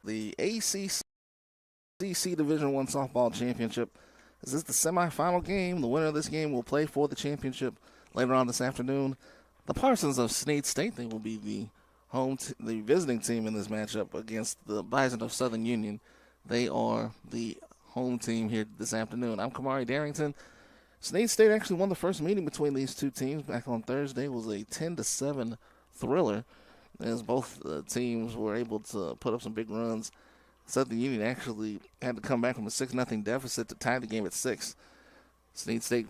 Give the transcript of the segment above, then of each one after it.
the ACCC Division I Softball Championship. This is the semifinal game. The winner of this game will play for the championship later on this afternoon. The Parsons of Snead State, they will be the visiting team in this matchup against the Bison of Southern Union. They are the home team here this afternoon. I'm Kamari Darrington. Snead State actually won the first meeting between these two teams back on Thursday. It was a 10-7 thriller as both teams were able to put up some big runs. Southern Union actually had to come back from a 6-0 deficit to tie the game at 6. Snead State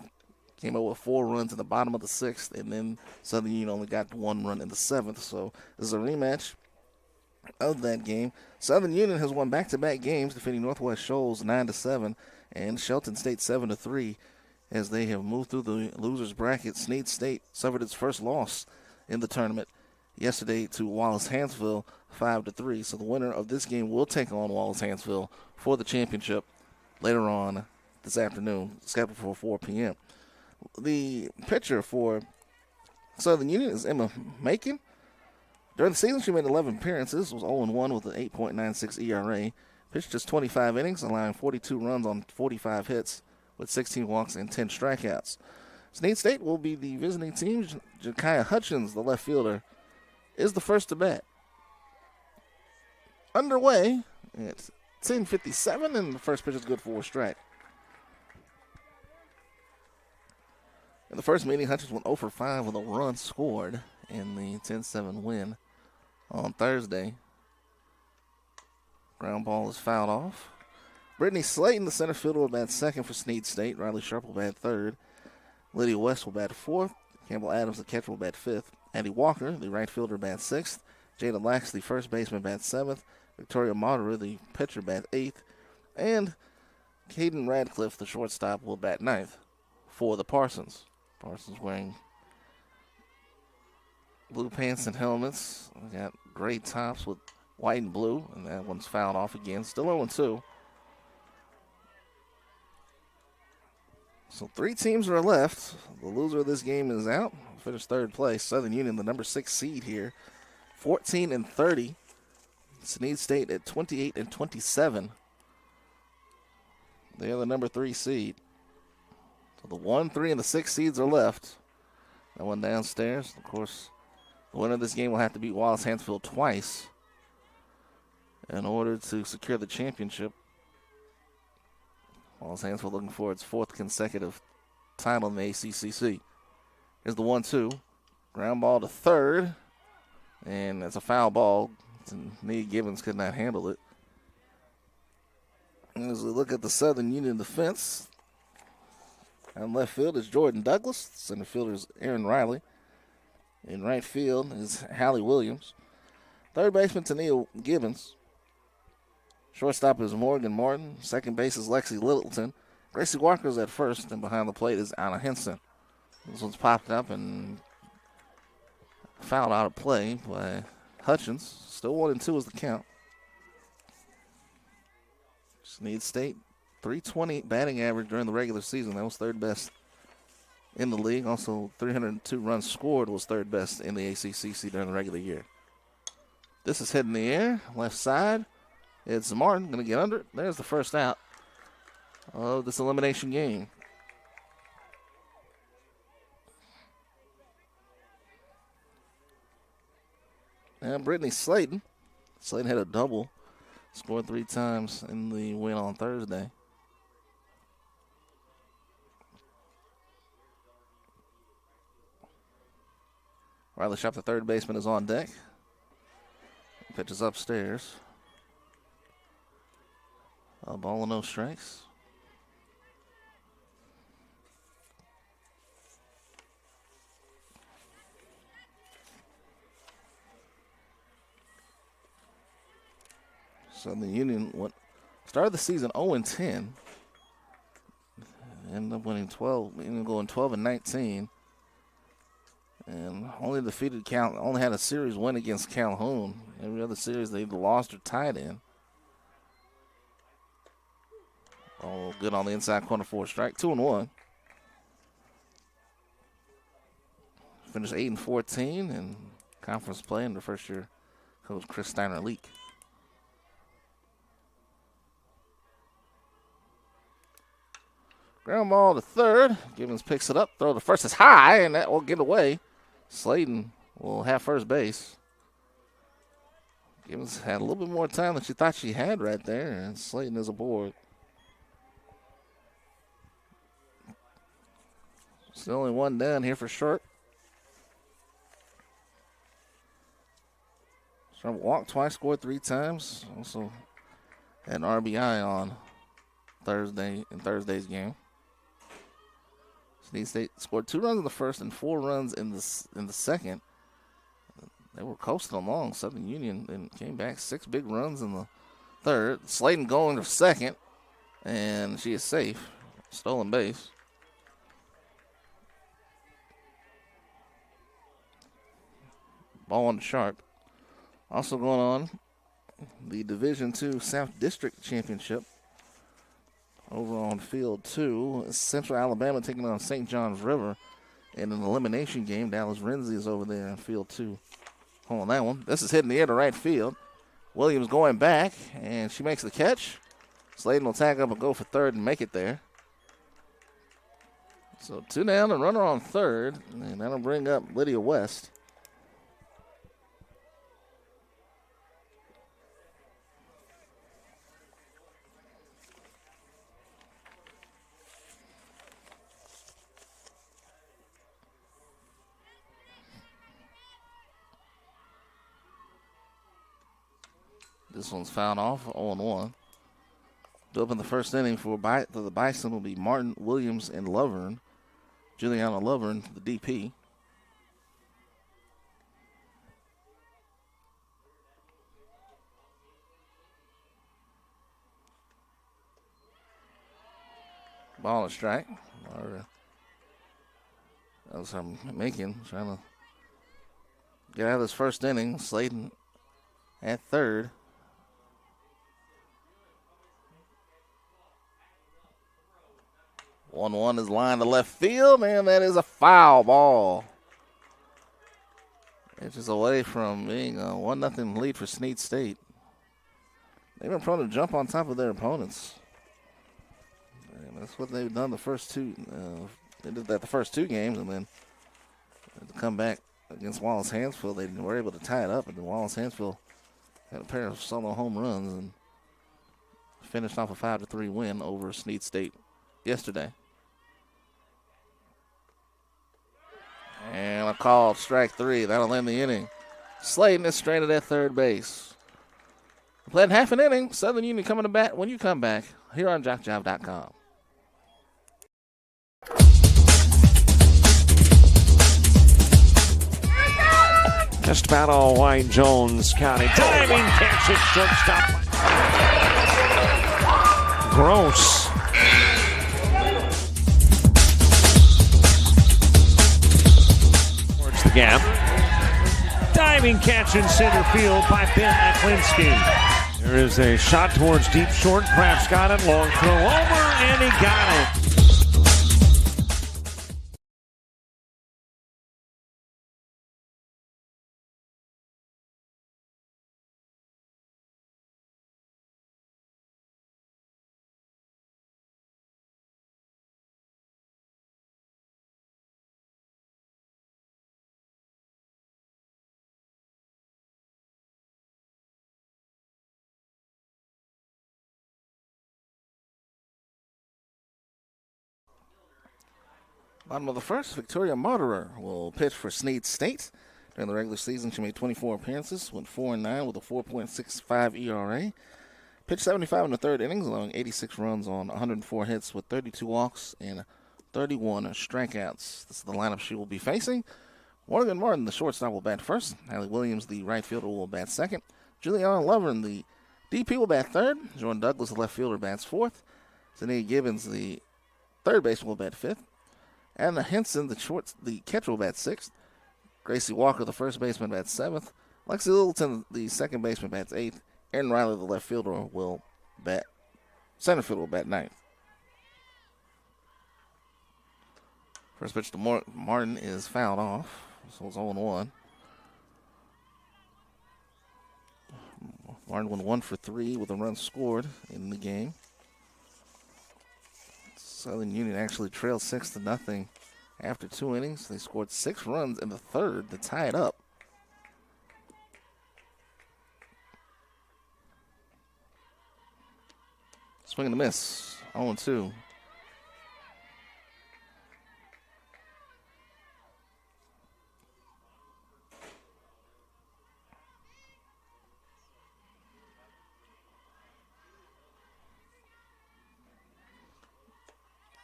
came up with 4 runs in the bottom of the 6th, and then Southern Union only got 1 run in the 7th. So this is a rematch of that game. Southern Union has won back-to-back games, defeating Northwest Shoals 9-7 and Shelton State 7-3 as they have moved through the losers bracket. Snead State suffered its first loss in the tournament yesterday to Wallace-Hansville 5-3. So the winner of this game will take on Wallace-Hansville for the championship later on this afternoon, scheduled for 4 p.m. The pitcher for Southern Union is Emma Macon. During the season, she made 11 appearances, was 0-1 with an 8.96 ERA. Pitched just 25 innings, allowing 42 runs on 45 hits with 16 walks and 10 strikeouts. Snead State will be the visiting team. Ja'Kiah Hutchins, the left fielder, is the first to bat. Underway at 10:57, and the first pitch is good for a strike. In the first meeting, Hutchins went 0 for 5 with a run scored in the 10-7 win on Thursday. Ground ball is fouled off. Brittany Slayton, the center fielder, will bat second for Snead State. Riley Sharp will bat third. Lydia West will bat fourth. Campbell Adams, the catcher, will bat fifth. Andy Walker, the right fielder, bats sixth. Jada Lax, the first baseman, bats seventh. Victoria Moderer, the pitcher, bats eighth. And Caden Radcliffe, the shortstop, will bat ninth for the Parsons. Parsons wearing blue pants and helmets. We got gray tops with white and blue, and that one's fouled off again. Still 0-2. So 3 teams are left. The loser of this game is out. Finished third place. Southern Union, the number 6 seed here, 14-30. Snead State at 28-27. They are the number 3 seed. So the 1, 3, and the 6 seeds are left. That one downstairs. Of course, the winner of this game will have to beat Wallace-Hansville twice in order to secure the championship. Wallace-Hansville looking for its 4th consecutive title in the ACCC. Here's the 1-2. Ground ball to third. And it's a foul ball. Nia Gibbons could not handle it. And as we look at the Southern Union defense, on left field is Jordan Douglas. Center fielder is Aaron Riley. In right field is Hallie Williams. Third baseman, Tania Gibbons. Shortstop is Morgan Martin. Second base is Lexi Littleton. Gracie Walker's at first, and behind the plate is Anna Henson. This one's popped up and fouled out of play by Hutchins. Still 1-2 is the count. Snead State, 320 batting average during the regular season. That was third best in the league. Also, 302 runs scored was third best in the ACCC during the regular year. This is hit in the air, left side. It's Martin going to get under it. There's the first out of this elimination game. And Brittany Slayton. Slayton had a double. Scored 3 times in the win on Thursday. Riley Sharp, the third baseman, is on deck. Pitches upstairs. A ball and no strikes. Southern Union started the season 0-10. Ended up winning 12, going 12-19. And only had a series win against Calhoun. Every other series they either lost or tied in. Oh, good on the inside corner for a strike. 2-1. Finished 8-14 in conference play under first year coach Chris Steiner-Leak. Ground ball to third. Gibbons picks it up. Throw to first is high, and that will get away. Slayton will have first base. Gibbons had a little bit more time than she thought she had right there, and Slayton is aboard. Still only one down here for short. So walked twice, scored 3 times. Also had an RBI on Thursday's game. Snead State scored 2 runs in the first and 4 runs in the second. They were coasting along. Southern Union and came back 6 big runs in the third. Slayton going to second, and she is safe. Stolen base. Ball on the sharp. Also going on, the Division II South District Championship. Over on Field 2, Central Alabama taking on St. John's River in an elimination game. Dallas Renzi is over there in Field 2. Hold on that one. This is hitting the air to right field. Williams going back, and she makes the catch. Slayton will tag up and go for third and make it there. So 2 down, a runner on third, and that'll bring up Lydia West. This one's fouled off, 0-1. Due up in the first inning for the Bison will be Martin, Williams, and Lovern. Juliana Lovern, the DP. Ball and strike. That was I'm making, trying to get out of this first inning. Slayton at third. 1-1 is lined to left field, and that is a foul ball. It's just away from being a 1-0 lead for Snead State. They've been prone to jump on top of their opponents. And that's what they've done the first 2. They did that the first 2 games, and then to come back against Wallace Hansfield, they were able to tie it up, and then Wallace Hansfield had a pair of solo home runs and finished off a 5-3 win over Snead State yesterday. And a call, strike 3. That'll end the inning. Slayton is stranded at third base. Played half an inning. Southern Union coming to bat when you come back here on JockJive.com. Just about all White Jones County. Diving catch at shortstop. Gross. Towards the gap. Diving catch in center field by Ben Aklinski. There is a shot towards deep short. Crafts got it. Long throw over, and he got it. Bottom of the first, Victoria Martyrer will pitch for Snead State. During the regular season, she made 24 appearances, went 4-9 with a 4.65 ERA. Pitched 75 in the third innings, allowing 86 runs on 104 hits with 32 walks and 31 strikeouts. This is the lineup she will be facing. Morgan Martin, the shortstop, will bat first. Hallie Williams, the right fielder, will bat second. Juliana Lovern, the DP, will bat third. Jordan Douglas, the left fielder, bats fourth. Snead Gibbons, the third baseman, will bat fifth. Anna Henson, the catcher, will bat sixth. Gracie Walker, the first baseman, bats seventh. Lexi Littleton, the second baseman, bats eighth. Aaron Riley, the left fielder, will bat. Center fielder will bat ninth. First pitch to Martin is fouled off, so it's 0-1. Martin went 1 for 3 with a run scored in the game. Let's Southern Union actually trailed 6-0 after 2 innings. They scored 6 runs in the third to tie it up. Swing and a miss. 0-2.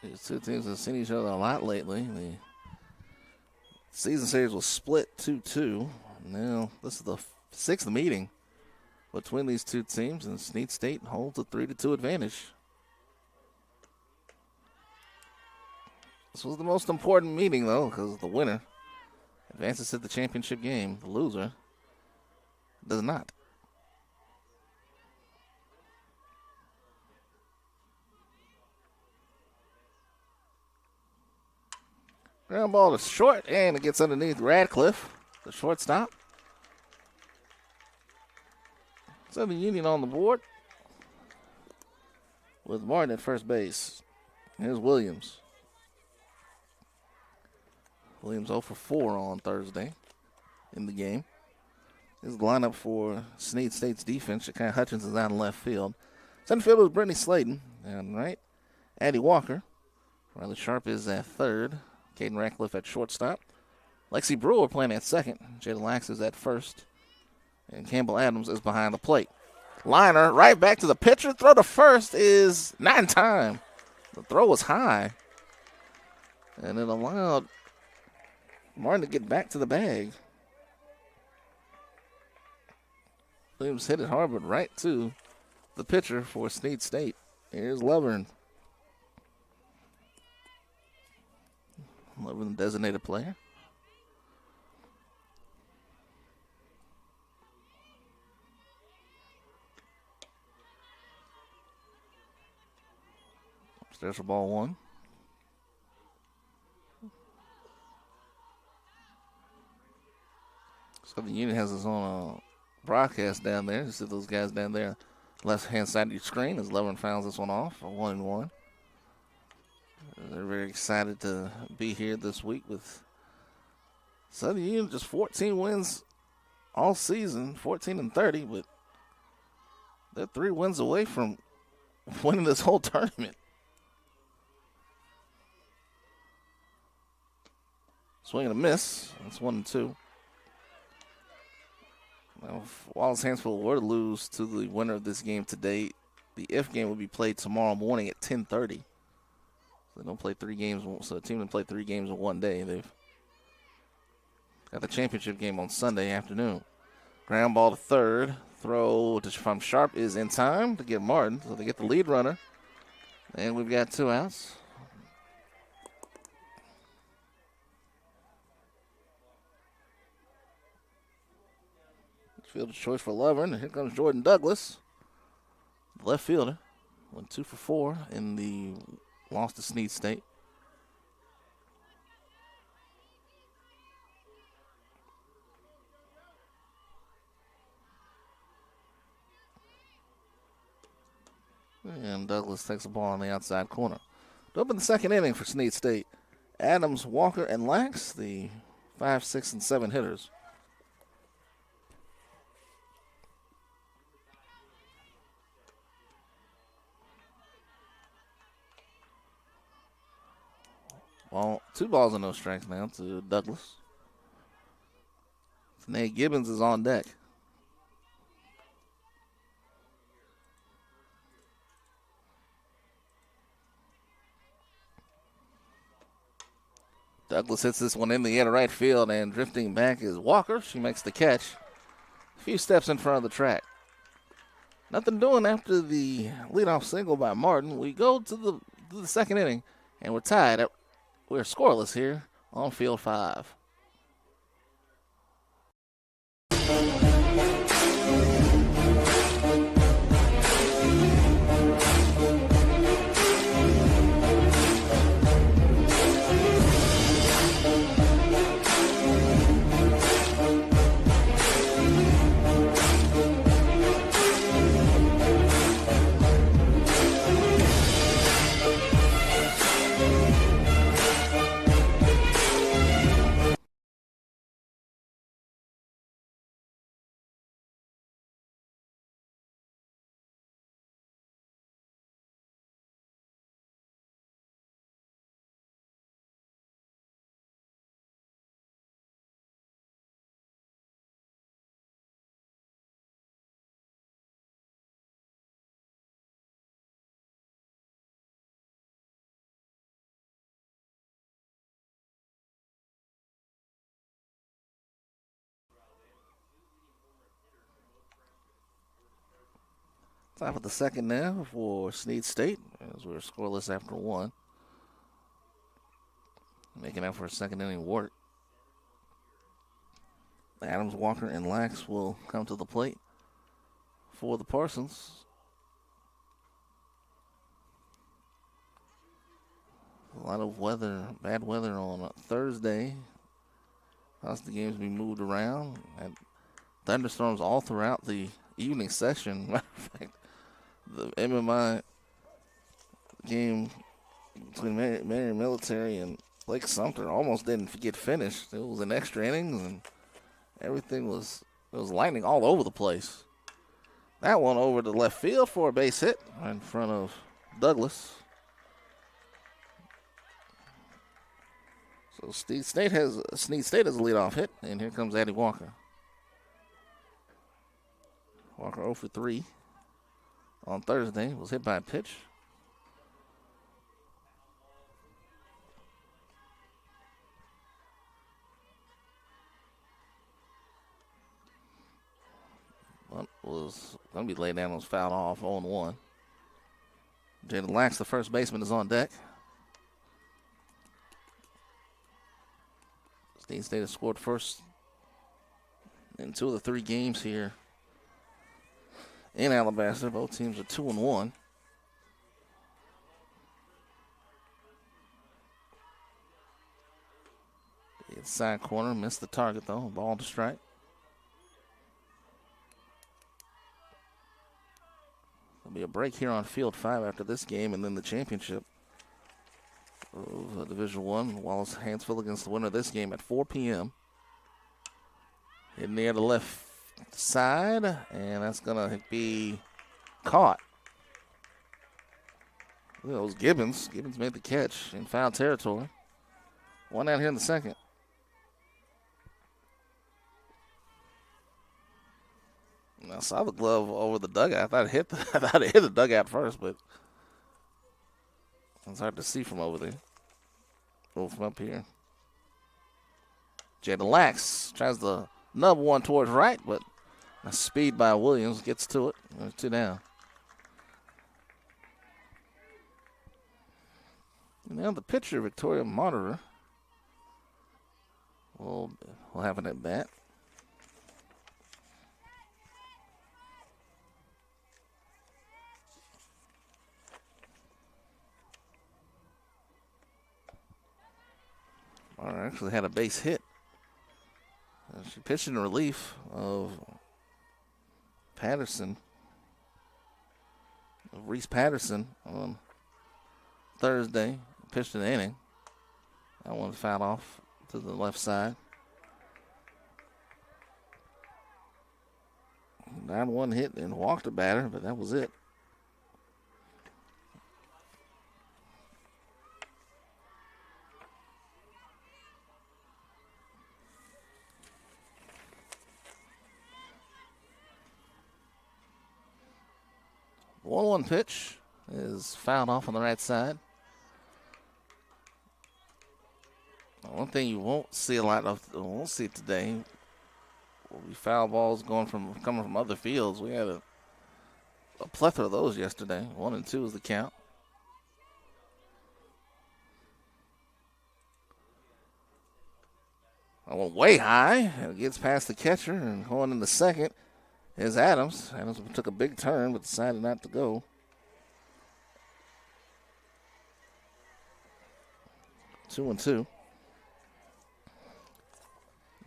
These two teams have seen each other a lot lately. The season series was split 2-2. Now, this is the 6th meeting between these two teams, and Snead State holds a 3-2 advantage. This was the most important meeting, though, because the winner advances to the championship game. The loser does not. Ground ball to short, and it gets underneath Radcliffe, the shortstop. Southern Union on the board with Martin at first base. Here's Williams. Williams 0 for 4 on Thursday in the game. This is the lineup for Snead State's defense. Shakai Hutchins is out in left field. Center field was Brittany Slayton. And right, Addie Walker. Riley Sharp is at third. Caden Ratcliffe at shortstop. Lexi Brewer playing at second. Jada Lax is at first. And Campbell Adams is behind the plate. Liner right back to the pitcher. Throw to first is not in time. The throw was high. And it allowed Martin to get back to the bag. Williams hit it hard, but right to the pitcher for Snead State. Here's Lovern. Lovern, the designated player. There's a ball 1. So the unit has its own broadcast down there. You see those guys down there, left-hand side of your screen, as Lovern fouls this one off, a 1-1. They're very excited to be here this week with Southern Union. Just 14 wins all season, 14-30, but they're 3 wins away from winning this whole tournament. Swing and a miss. That's 1-2. Now, if Wallace Hansfield were to lose to the winner of this game today, the if game will be played tomorrow morning at 10:30. So they don't play 3 games. So the team didn't play 3 games in one day. They've got the championship game on Sunday afternoon. Ground ball to third. Throw from Sharp is in time to get Martin. So they get the lead runner. And we've got 2 outs. Fielder's choice for Lovern. And here comes Jordan Douglas, the left fielder. Went 2 for 4 in the loss to Snead State. And Douglas takes the ball on the outside corner. To open the second inning for Snead State, Adams, Walker, and Lax, the 5, 6, and 7 hitters. Well, 2 balls and no strikes now to Douglas. Snead Gibbons is on deck. Douglas hits this one in the air to right field, and drifting back is Walker. She makes the catch. A few steps in front of the track. Nothing doing after the leadoff single by Martin. We go to the second inning, and we're tied. We're scoreless here on field 5. Top of the second now for Snead State as we're scoreless after one. Making out for a second inning work. Adams, Walker, and Lax will come to the plate for the Parsons. A lot of weather, bad weather on Thursday. The games be moved around. And thunderstorms all throughout the evening session. Matter of fact, the MMI game between Marion Military and Lake Sumter almost didn't get finished. It was an extra innings, and everything was lightning all over the place. That one over to left field for a base hit in front of Douglas. So Snead State has a leadoff hit, and here comes Addie Walker. Walker 0 for 3 on Thursday. Was hit by a pitch. But was going to be laid down, was fouled off 0-1. Jaden Lax, the first baseman, is on deck. Snead State has scored first in 2 of the 3 games here in Alabaster. Both teams are 2-1. Inside corner, missed the target though. Ball to strike. There'll be a break here on Field 5 after this game, and then the championship of Division I. Wallace Hansfield against the winner of this game at 4 p.m. Hitting near the left side, and that's going to be caught. Look at those Gibbons. Gibbons made the catch in foul territory. One out here in the second. I saw the glove over the dugout. I thought it hit the dugout first, but it's hard to see from over there. Or from up here. Jaden Lax tries to nub one towards right, but a speed by Williams gets to it. There's 2 down. And now the pitcher, Victoria Monitor, will have an at bat. Monitor actually had a base hit. She pitched in relief of Reese Patterson on Thursday. Pitched an inning. That one fouled off to the left side. 9-1 hit and walked a batter, but that was it. The 1-1 pitch is fouled off on the right side. One thing you won't see today will be foul balls coming from other fields. We had a plethora of those yesterday. 1 and 2 is the count. I went way high, and it gets past the catcher, and going in the second is Adams. Adams took a big turn, but decided not to go. Two and 2.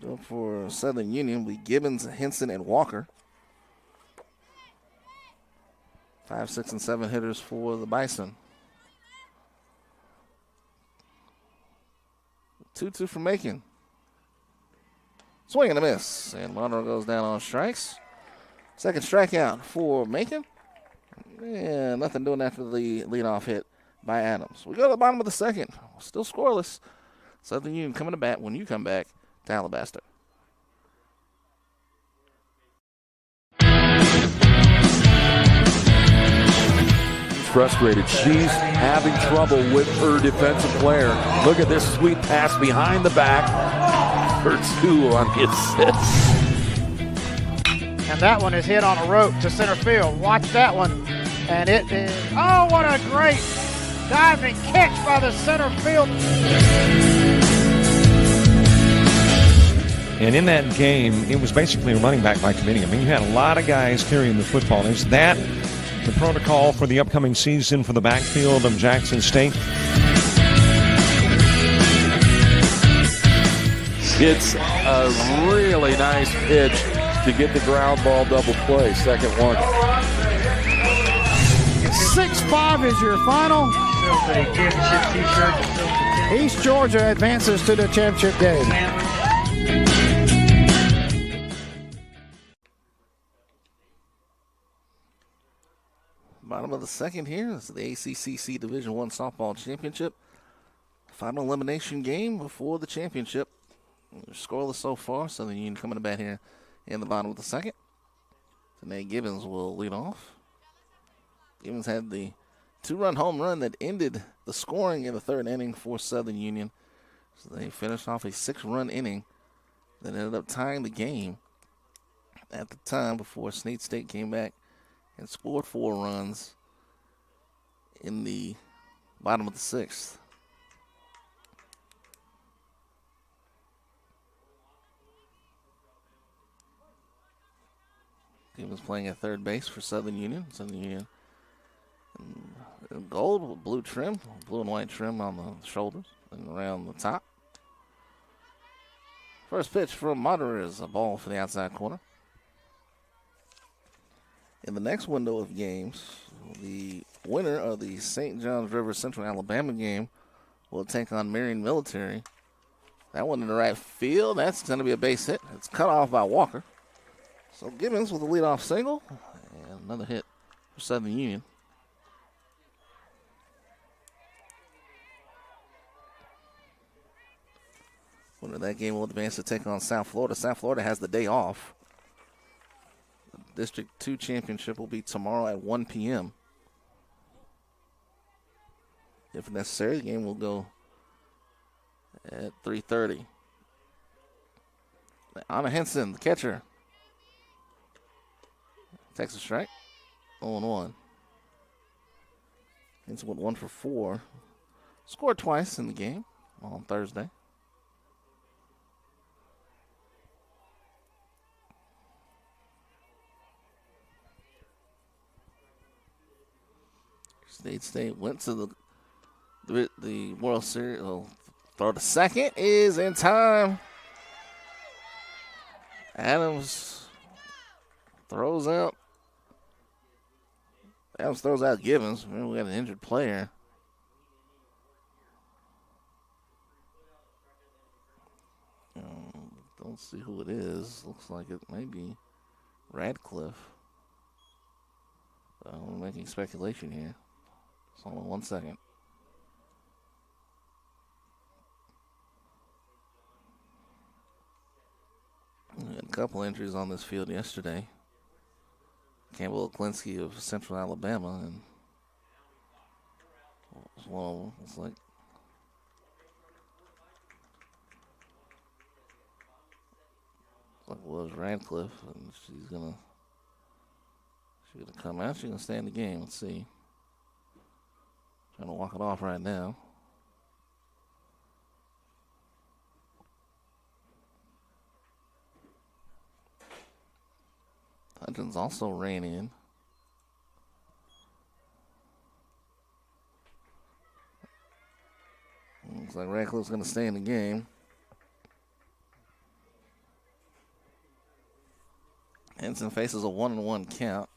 Up for Southern Union will be Gibbons, Henson, and Walker. 5, 6, and 7 hitters for the Bison. 2-2 for Macon. Swing and a miss. And Monroe goes down on strikes. Second strikeout for Macon. And nothing doing after the leadoff hit by Adams. We go to the bottom of the second. Still scoreless. Southern Union coming to bat when you come back to Alabaster. Frustrated. She's having trouble with her defensive player. Look at this sweet pass behind the back for 2 on the assist. And that one is hit on a rope to center field. Watch that one. And it is, oh, what a great diving catch by the center field. And in that game, it was basically a running back by committee. I mean, you had a lot of guys carrying the football. Is that the protocol for the upcoming season for the backfield of Jackson State? It's a really nice pitch to get the ground ball double play. Second one. 6-5 is your final. East Georgia advances to the championship game. Bottom of the second here. This is the ACCC Division I Softball Championship. Final elimination game before the championship. Scoreless so far. Southern Union coming to bat here in the bottom of the second. Snead Gibbons will lead off. Gibbons had the 2-run home run that ended the scoring in the third inning for Southern Union. So they finished off a 6-run inning that ended up tying the game at the time before Snead State came back and scored 4 runs in the bottom of the 6th. Gibbons playing at third base for Southern Union. Southern Union in gold with blue trim, blue and white trim on the shoulders and around the top. First pitch from Moderer is a ball for the outside corner. In the next window of games, the winner of the St. Johns River Central Alabama game will take on Marion Military. That one in the right field. That's going to be a base hit. It's cut off by Walker. So Gibbons with a leadoff single and another hit for Southern Union. Winner of that game will advance to take on South Florida. South Florida has the day off. The District 2 championship will be tomorrow at 1 p.m. If necessary, the game will go at 3:30. Anna Henson, the catcher, takes a strike. 0-1. Henson went 1 for 4. Scored twice in the game on Thursday. State went to the World Series. Throw to second is in time. Adams throws out. Adams throws out Gibbons. Remember, we got an injured player. Don't see who it is. Looks like it may be Radcliffe. We're making speculation here. So hold on 1 second. We had a couple injuries on this field yesterday. Campbell Klinsky of Central Alabama, and well, it's like it was Radcliffe, and she's gonna come out. She's gonna stay in the game. Let's see. Trying to walk it off right now. Hudgens also ran in. Looks like Radcliffe's going to stay in the game. Henson faces a 1-1 count.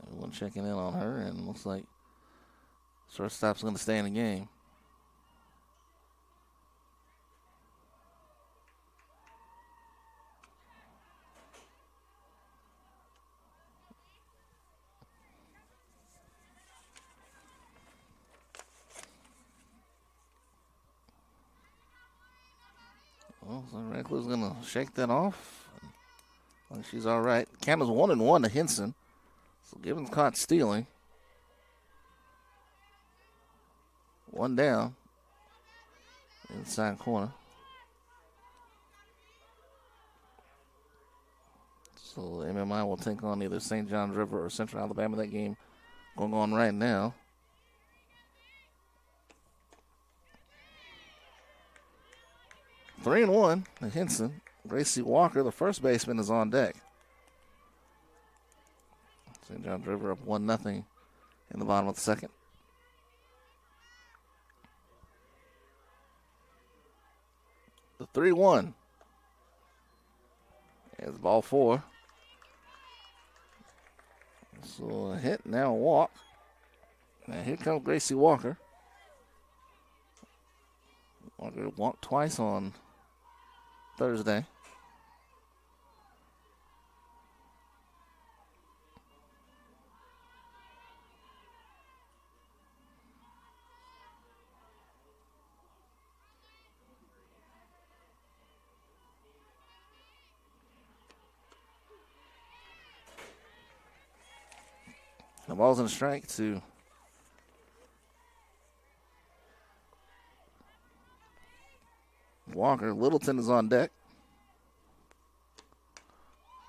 Everyone checking in on her, and looks like shortstop's going to stay in the game. Well, so Radcliffe's going to shake that off. Like she's all right. Count is 1-1 to Henson. So Gibbons caught stealing. One down. Inside corner. So MMI will take on either St. John's River or Central Alabama. That game going on right now. Three and one to Henson. Gracie Walker, the first baseman, is on deck. St. John's River up 1-0 in the bottom of the second. The 3-1. It's ball four. So a hit, now a walk. Now here comes Gracie Walker. Walker walked twice on Thursday. The ball's in strike to Walker. Littleton is on deck.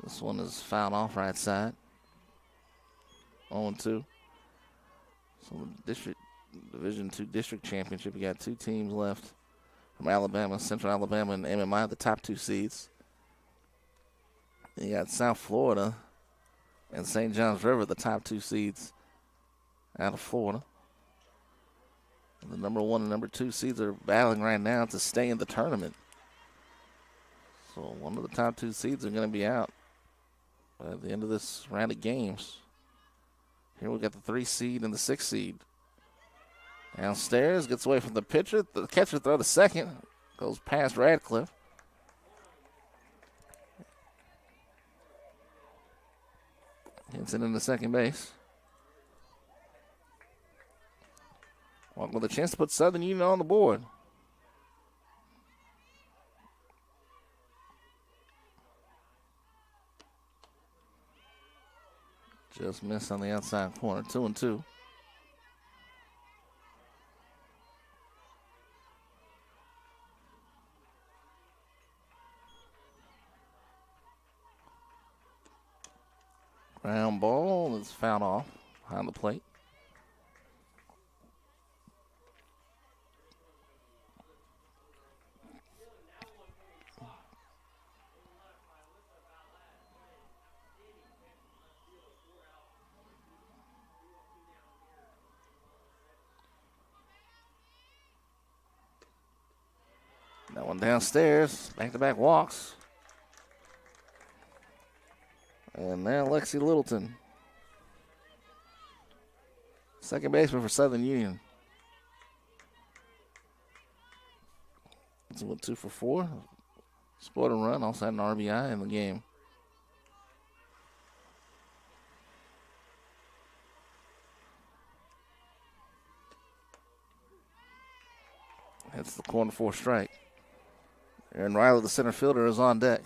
This one is fouled off right side. 0-2. So Division II District Championship, you got two teams left from Alabama, Central Alabama and MMI, the top two seeds. Then you got South Florida and St. John's River, the top two seeds out of Florida. And the number one and number two seeds are battling right now to stay in the tournament. So one of the top two seeds are going to be out at the end of this round of games. Here we got the 3 seed and the 6 seed. Downstairs, gets away from the pitcher. The catcher throw to second. Goes past Radcliffe. Hits it into second base. Walk with a chance to put Southern Union on the board. Just missed on the outside corner. 2-2. Ground ball is fouled off behind the plate. That one downstairs, back-to-back walks. And now Lexi Littleton, second baseman for Southern Union. It's a 2 for 4. Scored a run, also had an RBI in the game. That's the corner for strike. Aaron Riley, the center fielder, is on deck.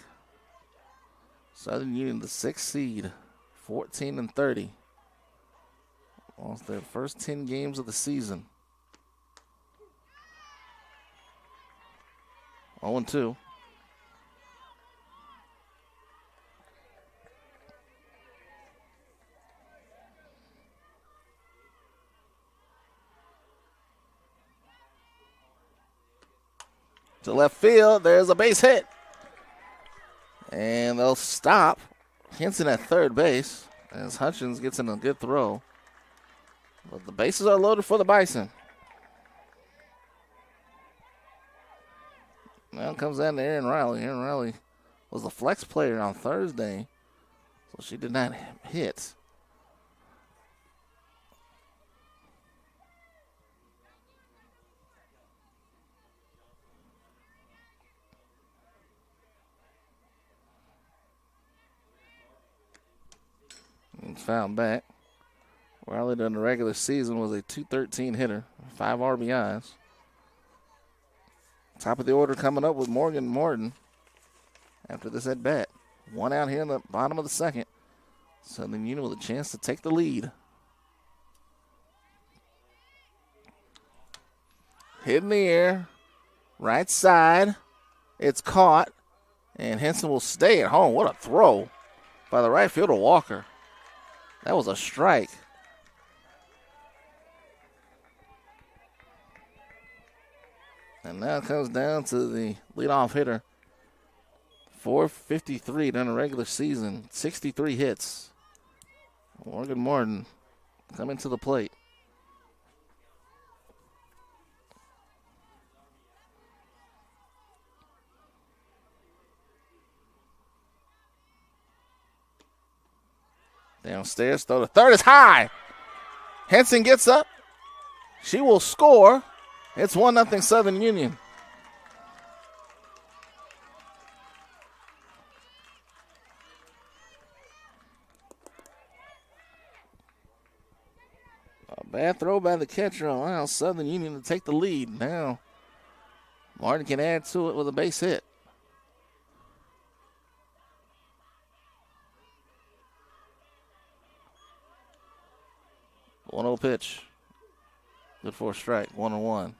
Southern Union, the 6th seed, 14-30. Lost their first 10 games of the season. 0-2. To left field, there's a base hit. And they'll stop Henson at third base as Hutchins gets in a good throw. But the bases are loaded for the Bison. Now comes down to Aaron Riley. Aaron Riley was the flex player on Thursday, so she did not hit. It's fouled back. Riley during the regular season was a .213 hitter, 5 RBIs. Top of the order coming up with Morgan Morton after this at bat. One out here in the bottom of the second. Southern Union with a chance to take the lead. Hit in the air, right side. It's caught, and Henson will stay at home. What a throw. by the right fielder, Walker. That was a strike. And now it comes down to the leadoff hitter. 453 during the regular season, 63 hits. Morgan Martin coming to the plate. Downstairs, throw to third is high. Henson gets up. She will score. It's 1-0 Southern Union. A bad throw by the catcher allows Southern Union to take the lead. Now Martin can add to it with a base hit. One 1-0 pitch. Good for a strike. 1-1.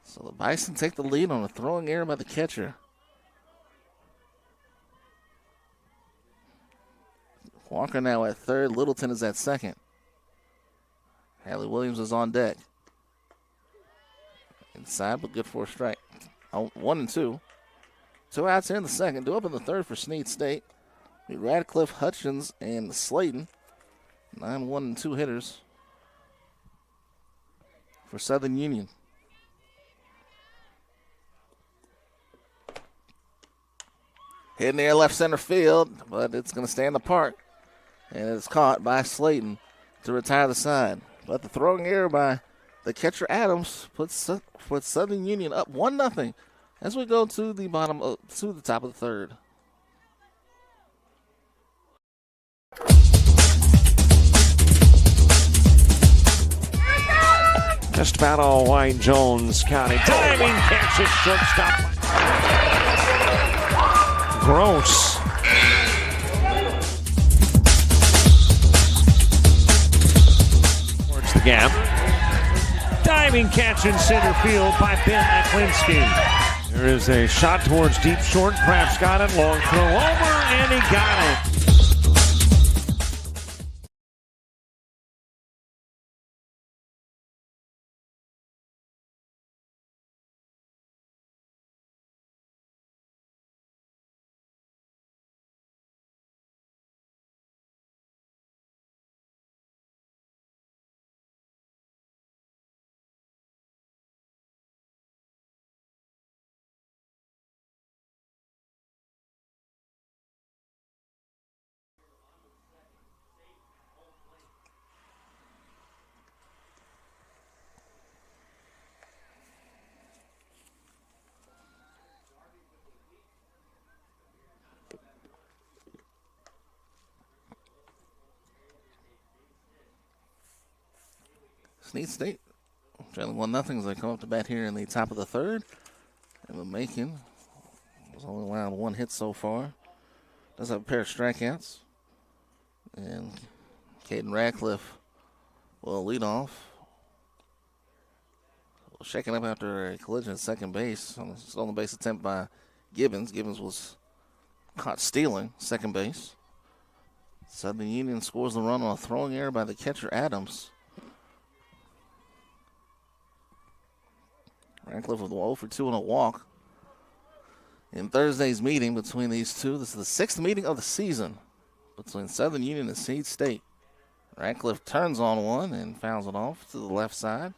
So the Bison take the lead on a throwing error by the catcher. Walker now at third. Littleton is at second. Hallie Williams is on deck. Inside, but good for a strike. 1-2. 2 outs here in the second. 2 up in the third for Snead State. Radcliffe, Hutchins, and Slayton. 9-1-2 hitters for Southern Union. Hit in the air left center field, but it's going to stay in the park. And it's caught by Slayton to retire the side. But the throwing error by the catcher Adams puts Southern Union up 1-0 as we go to the top of the third. Just about all White Jones County. Diving catch at shortstop. Gross. Towards the gap. Diving catch in center field by Ben Aklinski. There is a shot towards deep short. Crafts got it. Long throw over, and he got it. Snead State trailing 1-0 as they come up to bat here in the top of the third. And the Macon was only allowed 1 hit so far. Does have a pair of strikeouts. And Caden Radcliffe will lead off. Shaking up after a collision at second base on a stolen base attempt by Gibbons. Gibbons was caught stealing second base. Southern Union scores the run on a throwing error by the catcher Adams. Radcliffe with 0 for 2 and a walk. In Thursday's meeting between these two, this is the 6th meeting of the season between Southern Union and Snead State. Radcliffe turns on one and fouls it off to the left side.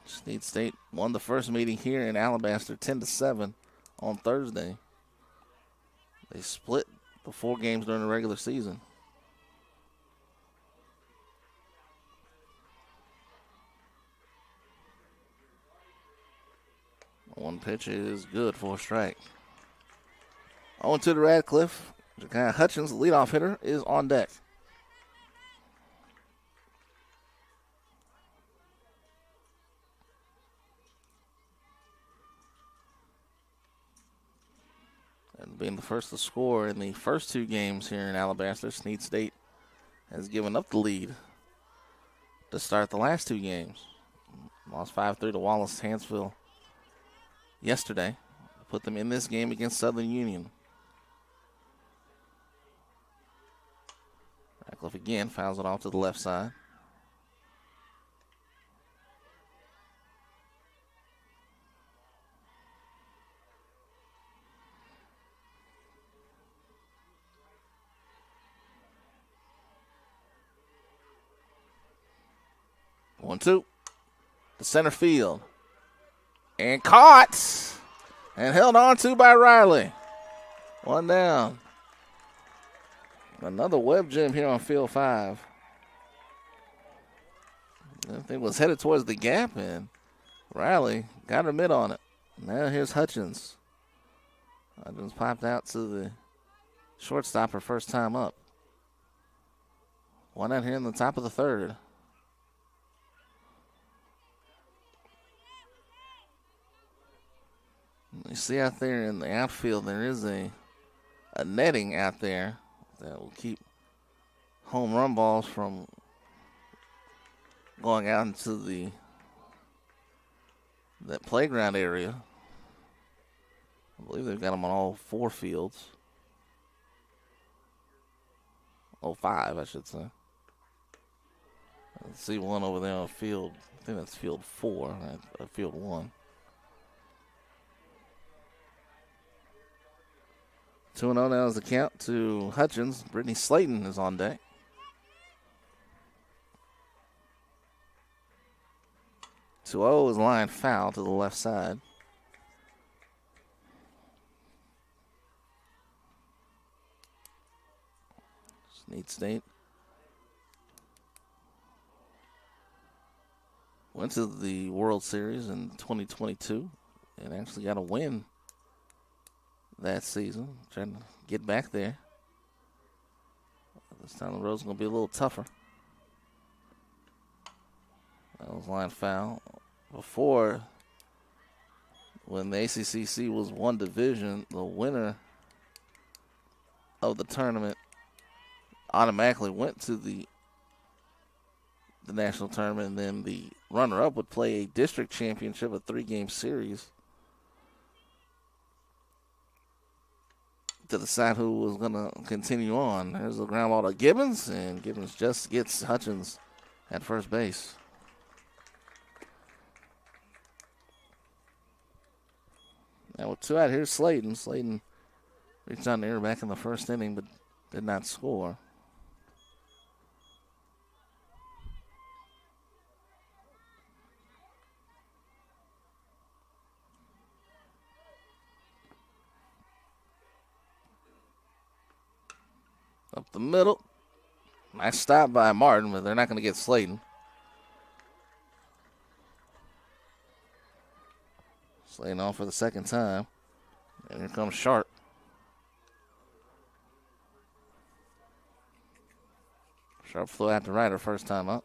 Snead State won the first meeting here in Alabaster 10-7 on Thursday. They split the 4 games during the regular season. One pitch is good for a strike. On to the Radcliffe. Ja'Kai Hutchins, the leadoff hitter, is on deck. And being the first to score in the first 2 games here in Alabaster, Snead State has given up the lead to start the last 2 games. Lost 5-3 to Wallace Hansville yesterday. put them in this game against Southern Union. Radcliffe again fouls it off to the left side. One, two. To center field. And caught. And held on to by Riley. One down. Another web gem here on field 5. That thing was headed towards the gap, and Riley got her mid on it. Now here's Hutchins. Hutchins popped out to the shortstop her first time up. One out here in the top of the third. You see out there in the outfield, there is a netting out there that will keep home run balls from going out into that playground area. I believe they've got them on all 4 fields. Oh, 5, I should say. I see one over there on field. I think that's field 4, field 1. 2-0 now is the count to Hutchins. Brittany Slayton is on deck. Two-0 is line foul to the left side. Snead State went to the World Series in 2022 and actually got a win that season. Trying to get back there. This time the road's going to be a little tougher. That was line foul. Before, when the ACCC was one division, the winner of the tournament automatically went to the national tournament, and then the runner-up would play a district championship, a 3-game series, to decide who was going to continue on. There's a ground ball to Gibbons, and Gibbons just gets Hutchins at first base. Now with 2 out, here's Slayton. Slayton reached on there back in the first inning, but did not score. Up the middle. Nice stop by Martin, but they're not going to get Slayton. Slayton on for the second time. And here comes Sharp. Sharp flew out to right her first time up.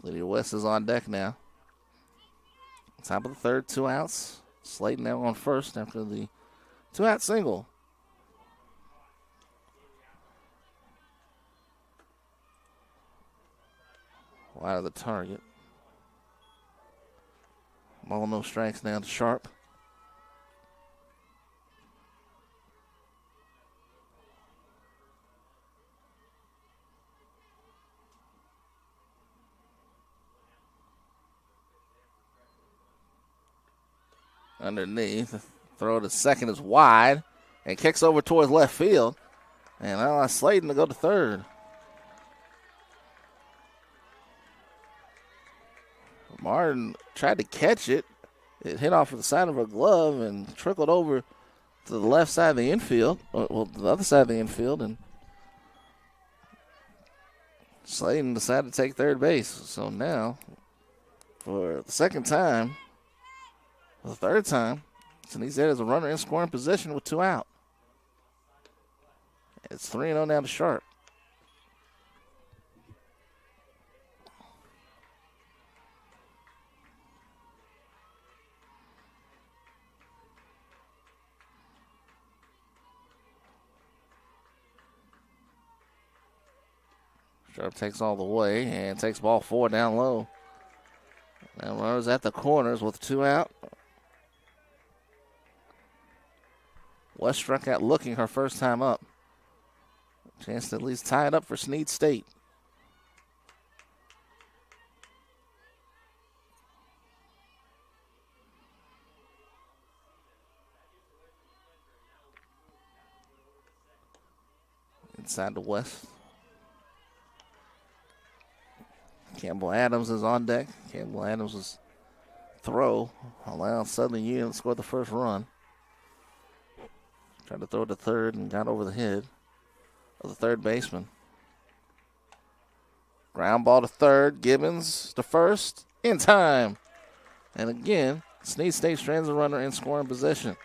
Lydia West is on deck now. Top of the third, 2 outs. Slayton now on first after the 2-out single. Wide of the target. Ball no strikes now to Sharp. Underneath. Throw to second is wide. And kicks over towards left field. And now Slayton to go to third. Martin tried to catch it. It hit off of the side of her glove and trickled over to the left side of the infield. Well, the other side of the infield. And Slayton decided to take third base. So now, for the second time, for the third time, Snead has a runner in scoring position with 2 out. It's 3-0 now to Sharp. Sharp takes all the way and takes ball 4 down low. Now runners at the corners with 2 out. West struck out looking her first time up. Chance to at least tie it up for Snead State. Inside the West. Campbell Adams is on deck. Campbell Adams' throw allowed Southern Union to score the first run. Tried to throw it to third and got over the head of the third baseman. Ground ball to third. Gibbons to first. In time. And again, Snead State strands a runner in scoring position.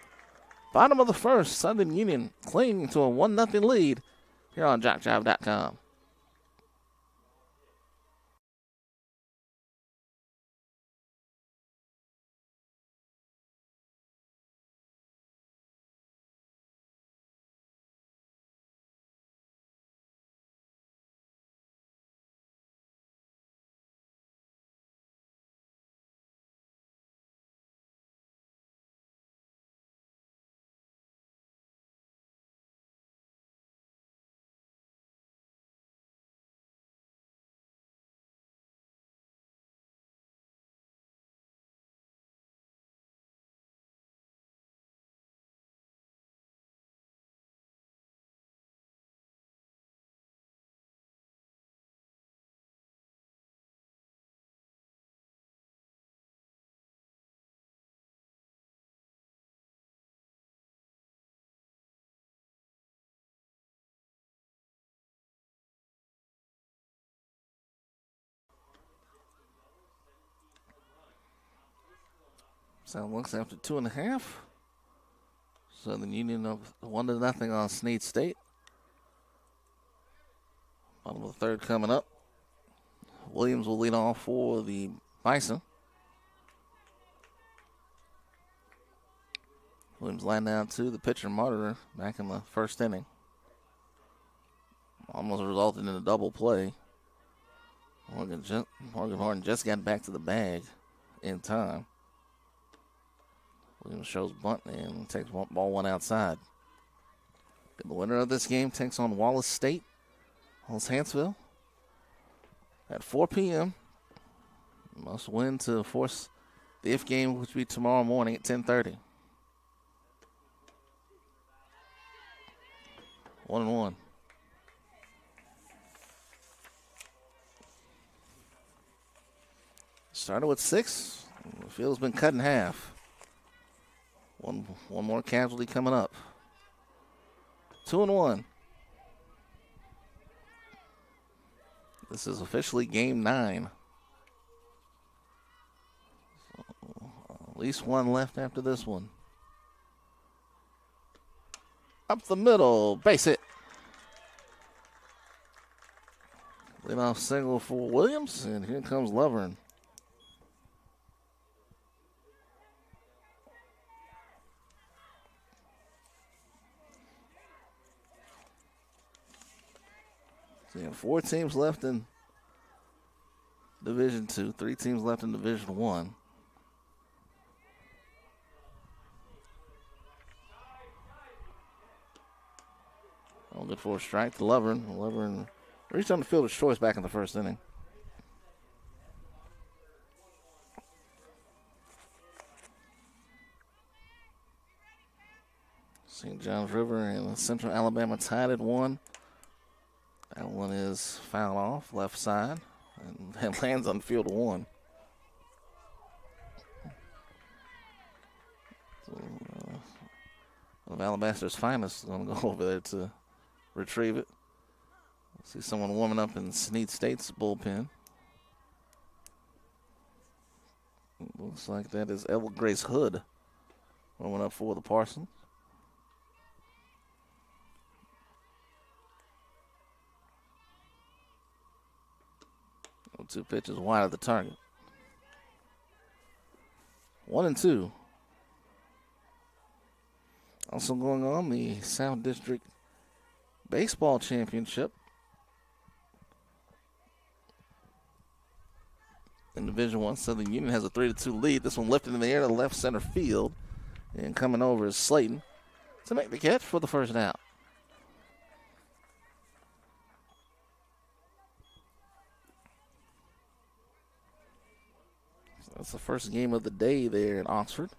Bottom of the first, Southern Union clinging to a 1-0 lead here on JockJive.com. So it looks after 2.5. Southern Union up 1-0 on Snead State. Bottom of the third coming up. Williams will lead off for the Bison. Williams line down to the pitcher Martyr back in the first inning. Almost resulted in a double play. Morgan Horton just got back to the bag in time. Williams shows bunt and takes ball one outside. The winner of this game takes on Wallace State, Wallace Hanceville, at 4 p.m. Must win to force the if game, which will be tomorrow morning at 10:30. 1-1. Started with 6. The field's been cut in half. One more casualty coming up. 2-1. This is officially game 9. So, at least one left after this one. Up the middle, base hit. Leadoff single for Williams, and here comes Lovern. So you have 4 teams left in Division 2, 3 teams left in Division 1. All good for a strike to Lovern. Lovern reached on the fielder's choice back in the first inning. St. John's River and Central Alabama tied at 1. That one is fouled off, left side, and it lands on field 1. So, one of Alabaster's finest is going to go over there to retrieve it. See someone warming up in Snead State's bullpen. Looks like that is Ella Grace Hood warming up for the Parsons. 2 pitches wide of the target. 1-2. Also going on, the South District Baseball Championship. in Division I. Southern Union has a 3-2 lead. This one lifted in the air to left center field. And coming over is Slayton to make the catch for the first out. So that's the first game of the day there in Oxford.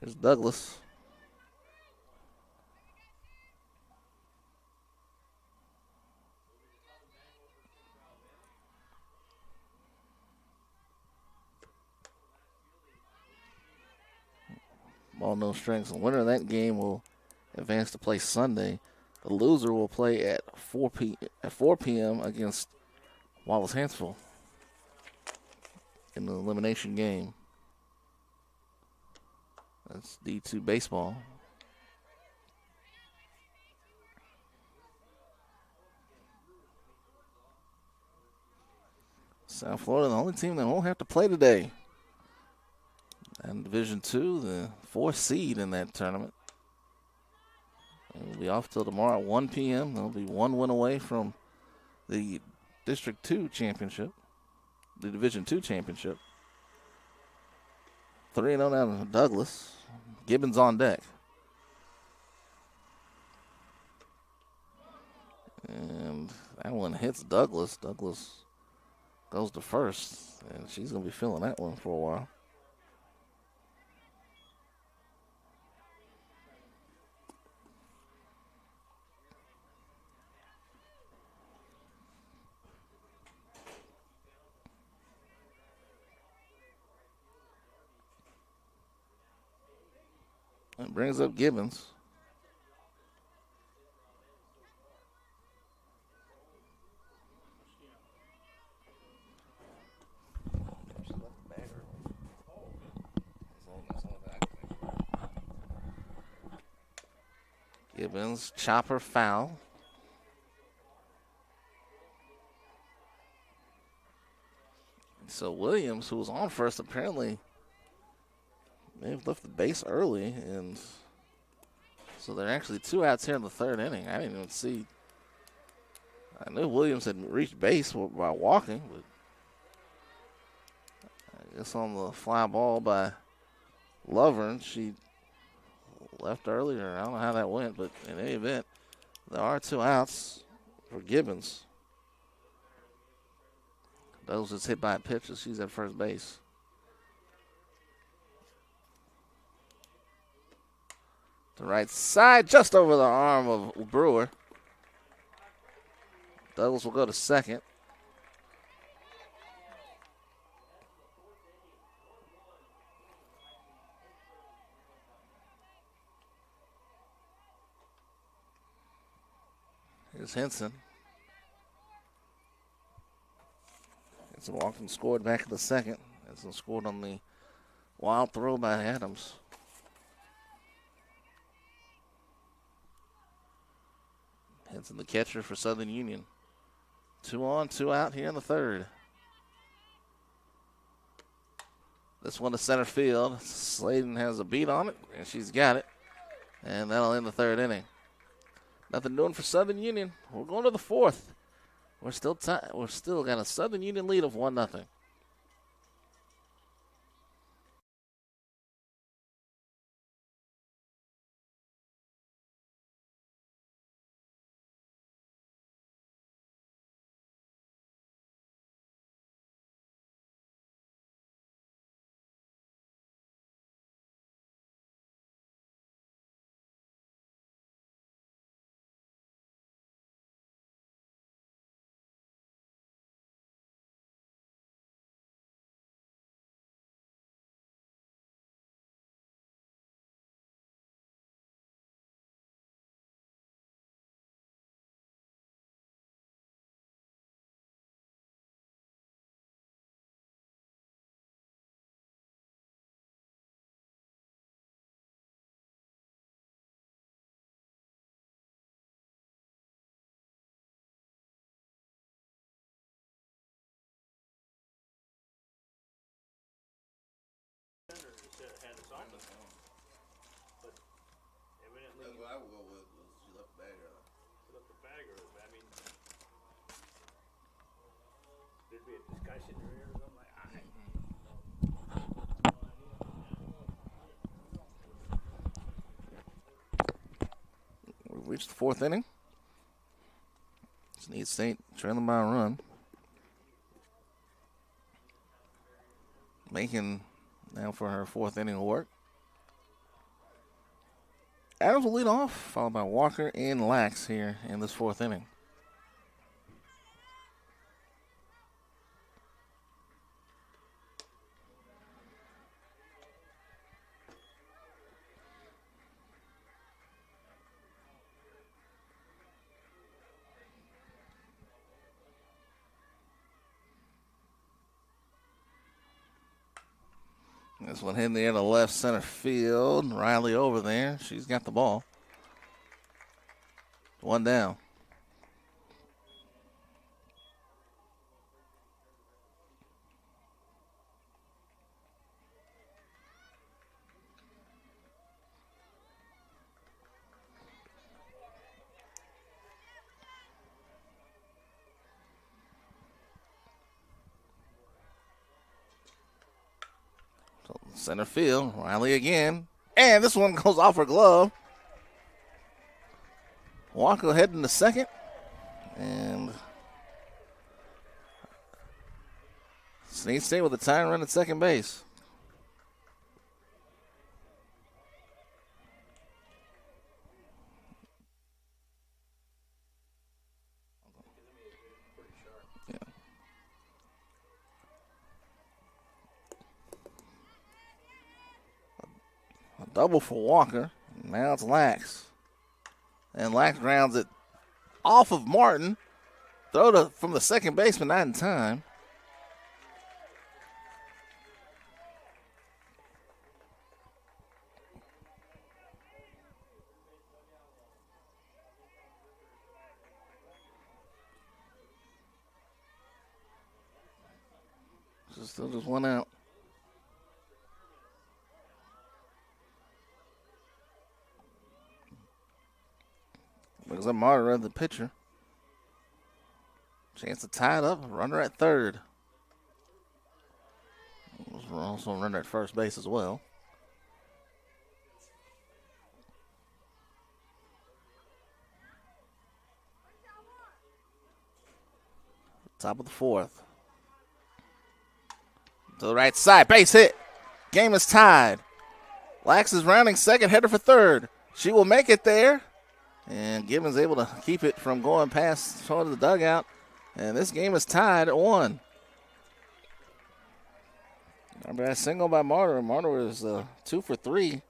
Here's Douglas. Ball no strings. The winner of that game will advance to play Sunday. The loser will play at 4 p.m. against Wallace Hansville in the elimination game. That's D2 baseball. South Florida, the only team that won't have to play today. And Division II, the 4th seed in that tournament. We'll be off till tomorrow at 1 p.m. They'll be one win away from the District 2 championship, the Division II championship. 3-0 down to Douglas. Gibbons on deck. And that one hits Douglas. Douglas goes to first, and she's going to be feeling that one for a while. That brings up Gibbons. Gibbons, chopper foul. So Williams, who was on first, apparently may have left the base early, and so there are actually 2 outs here in the 3rd inning. I didn't even see. I knew Williams had reached base by walking, but I guess on the fly ball by Lovern, she left earlier. I don't know how that went, but in any event, there are 2 outs for Gibbons. Douglas is hit by a pitch as she's at first base. The right side, just over the arm of Brewer. Douglas will go to second. Here's Henson. Henson walked and scored back in the second. Henson scored on the wild throw by Adams. Henson, the catcher for Southern Union. 2 on, 2 out here in the 3rd. This one to center field. Slayton has a beat on it, and she's got it. And that'll end the 3rd inning. Nothing doing for Southern Union. We're going to the 4th. We're still got a Southern Union lead of 1-0. That's what I would go with. She left the bag early. She left the bag early. I mean, We've reached the fourth inning. Snead State trailing by a run. Macon now for her fourth inning of work. Adams will lead off, followed by Walker and Lax here in this fourth inning. This one hitting the air to left center field. Riley over there. She's got the ball. One down. Center field, Riley again. And this one goes off her glove. Walker heading to second. And Snead State with a tying run at second base. Double for Walker. Now it's Lax. And Lax grounds it off of Martin. Throw from the second baseman, not in time. So still just one out. Because I'm Martin, the pitcher. Chance to tie it up. Runner at third. Also a runner at first base as well. Top of the fourth. To the right side. Base hit. Game is tied. Lax is rounding second. Header for third. She will make it there. And Gibbons able to keep it from going past toward the dugout. And this game is tied at 1. Remember that single by Martyr. Martyr was 2 for 3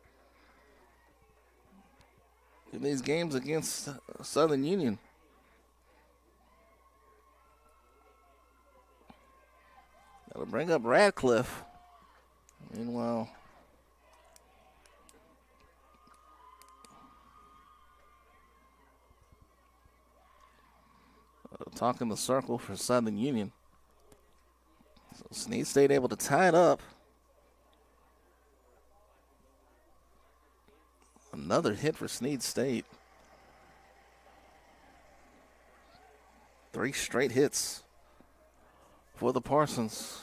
in these games against Southern Union. That'll bring up Radcliffe. Meanwhile, talking the circle for Southern Union. So Snead State able to tie it up. Another hit for Snead State. 3 straight hits for the Parsons.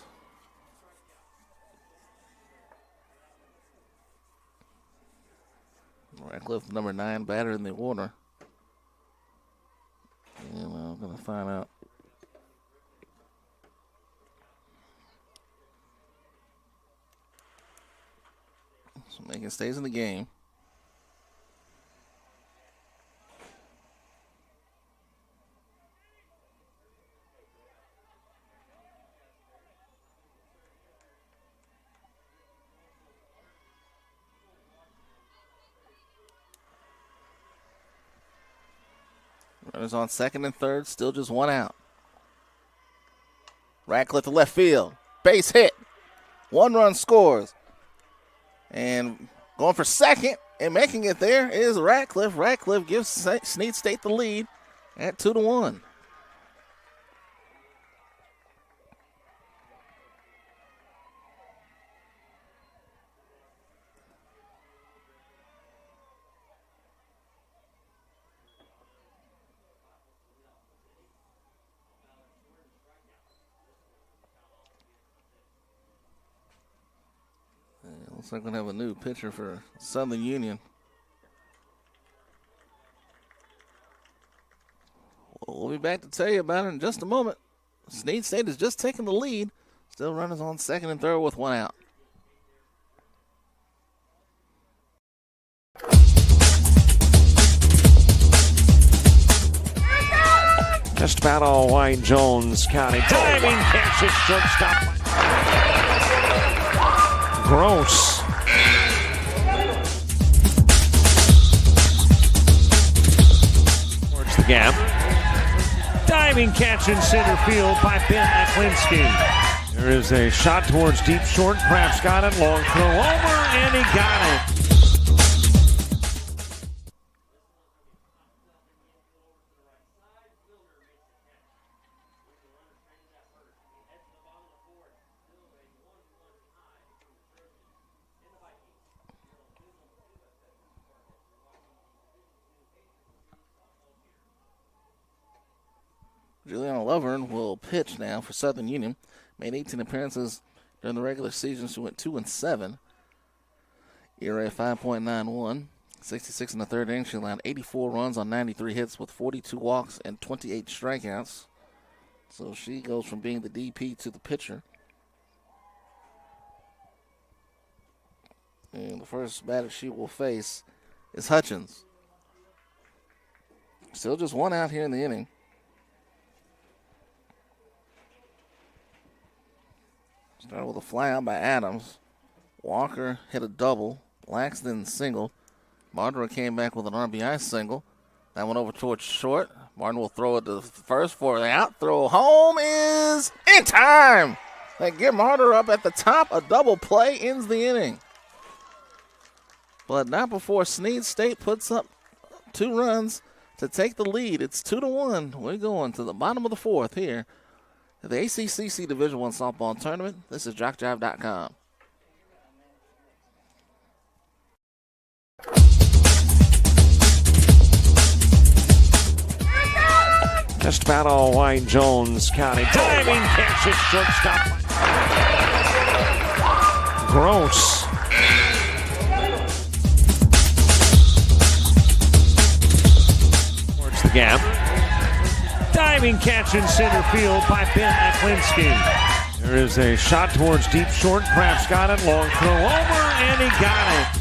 Radcliffe, number 9 batter in the order. And I'm going to find out. So Macon stays in the game. Runners on second and third, still just 1 out. Radcliffe to left field. Base hit. 1 run scores. And going for second and making it there is Radcliffe. Radcliffe gives Snead State the lead at 2-1. Looks like we're going to have a new pitcher for Southern Union. We'll be back to tell you about it in just a moment. Snead State is just taking the lead. Still runners on second and third with one out. Just about all white Jones County. Diving catch at shortstop. Gross. Towards the gap. Diving catch in center field by Ben Aklinski. There is a shot towards deep short. Crafts got it. Long throw over, and he got it. Juliana Lovern will pitch now for Southern Union. Made 18 appearances during the regular season. She went 2-7. ERA 5.91. 66 in the third inning. She allowed 84 runs on 93 hits with 42 walks and 28 strikeouts. So she goes from being the DP to the pitcher. And the first batter she will face is Hutchins. Still just one out here in the inning. Started with a fly out by Adams. Walker hit a double. Laxton single. Martin came back with an RBI single. That went over towards short. Martin will throw it to first for the out. Throw home is in time. They get Martin up at the top. A double play ends the inning. But not before Snead State puts up 2 runs to take the lead. It's 2-1. We're going to the bottom of the fourth here. The ACCC Division I softball tournament. This is JockJive.com. Just about all white Jones County. Diving catch at shortstop. Gross. Towards the gap. Diving catch in center field by Ben Aklinski. There is a shot towards deep short. Crafts got it. Long throw over, and he got it.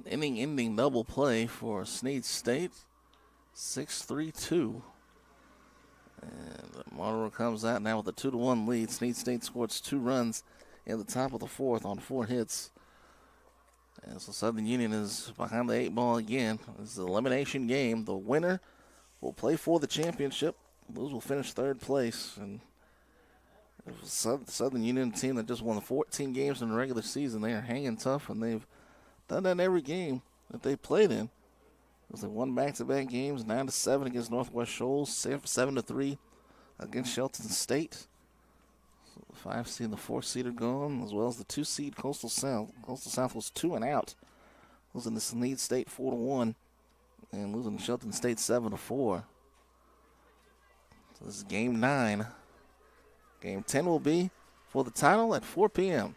Inning-ending double play for Snead State. 6-3-2. And Marlboro comes out now with a 2-1 lead. Snead State scores 2 runs in the top of the fourth on 4 hits. And so Southern Union is behind the 8 ball again. This is an elimination game. The winner will play for the championship. Those will finish 3rd place. And Southern Union, team that just won 14 games in the regular season, they are hanging tough, and they've done that in every game that they played in. It was like 1 back-to-back games, 9-7 against Northwest Shoals, 7-3 against Shelton State. So the 5 seed and the 4 seed are gone, as well as the 2 seed Coastal South. Coastal South was 2 and out, losing to Snead State 4-1, and losing to Shelton State 7-4. So this is game 9. Game 10 will be for the title at 4 p.m.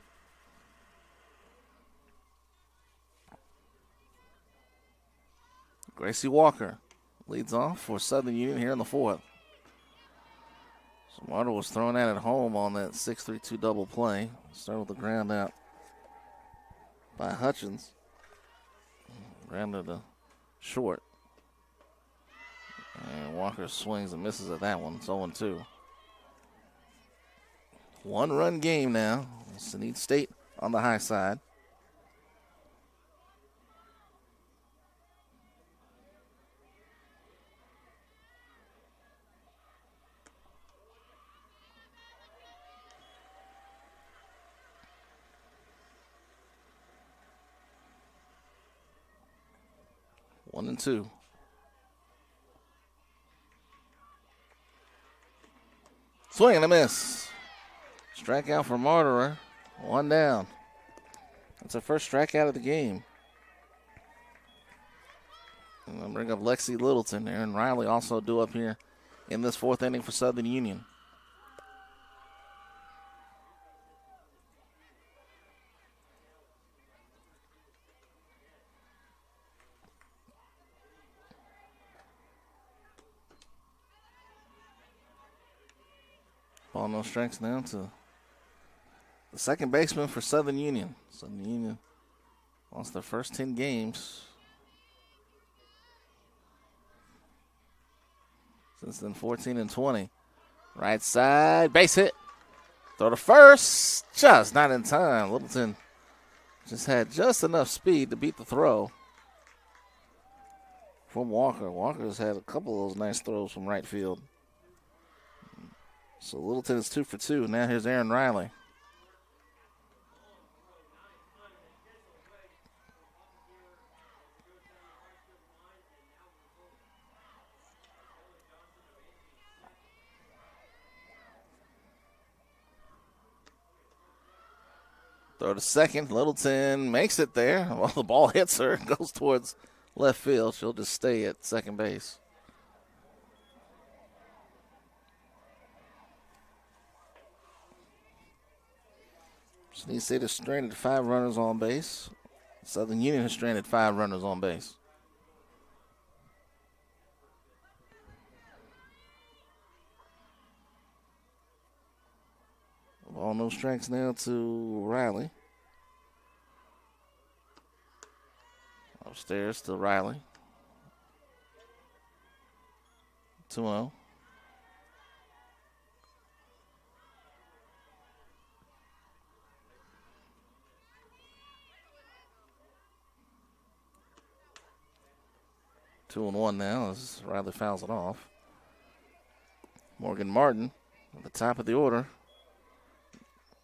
Gracie Walker leads off for Southern Union here in the 4th. So Marta was thrown out at home on that 6-3-2 double play. Started with the ground out by Hutchins. Grounded to short. And Walker swings and misses at that one. It's 0-2. 1-run game now. Snead State on the high side. One and two. Swing and a miss. Strikeout for Martyrer. 1 down. That's her first strikeout of the game. And I'll bring up Lexi Littleton. Aaron Riley also due up here in this 4th inning for Southern Union. Ball no strikes now to the second baseman for Southern Union. Southern Union lost their first 10 games. Since then, 14-20. Right side, base hit. Throw to first, just not in time. Littleton just had just enough speed to beat the throw from Walker. Walker's had a couple of those nice throws from right field. So Littleton is 2 for 2. Now here's Aaron Riley. Throw to second. Littleton makes it there. Well, the ball hits her and goes towards left field. She'll just stay at second base. Snead State has stranded 5 runners on base. Southern Union has stranded 5 runners on base. Ball no strikes now to Riley. Upstairs to Riley. 2-0. Two and 1 now as Riley fouls it off. Morgan Martin at the top of the order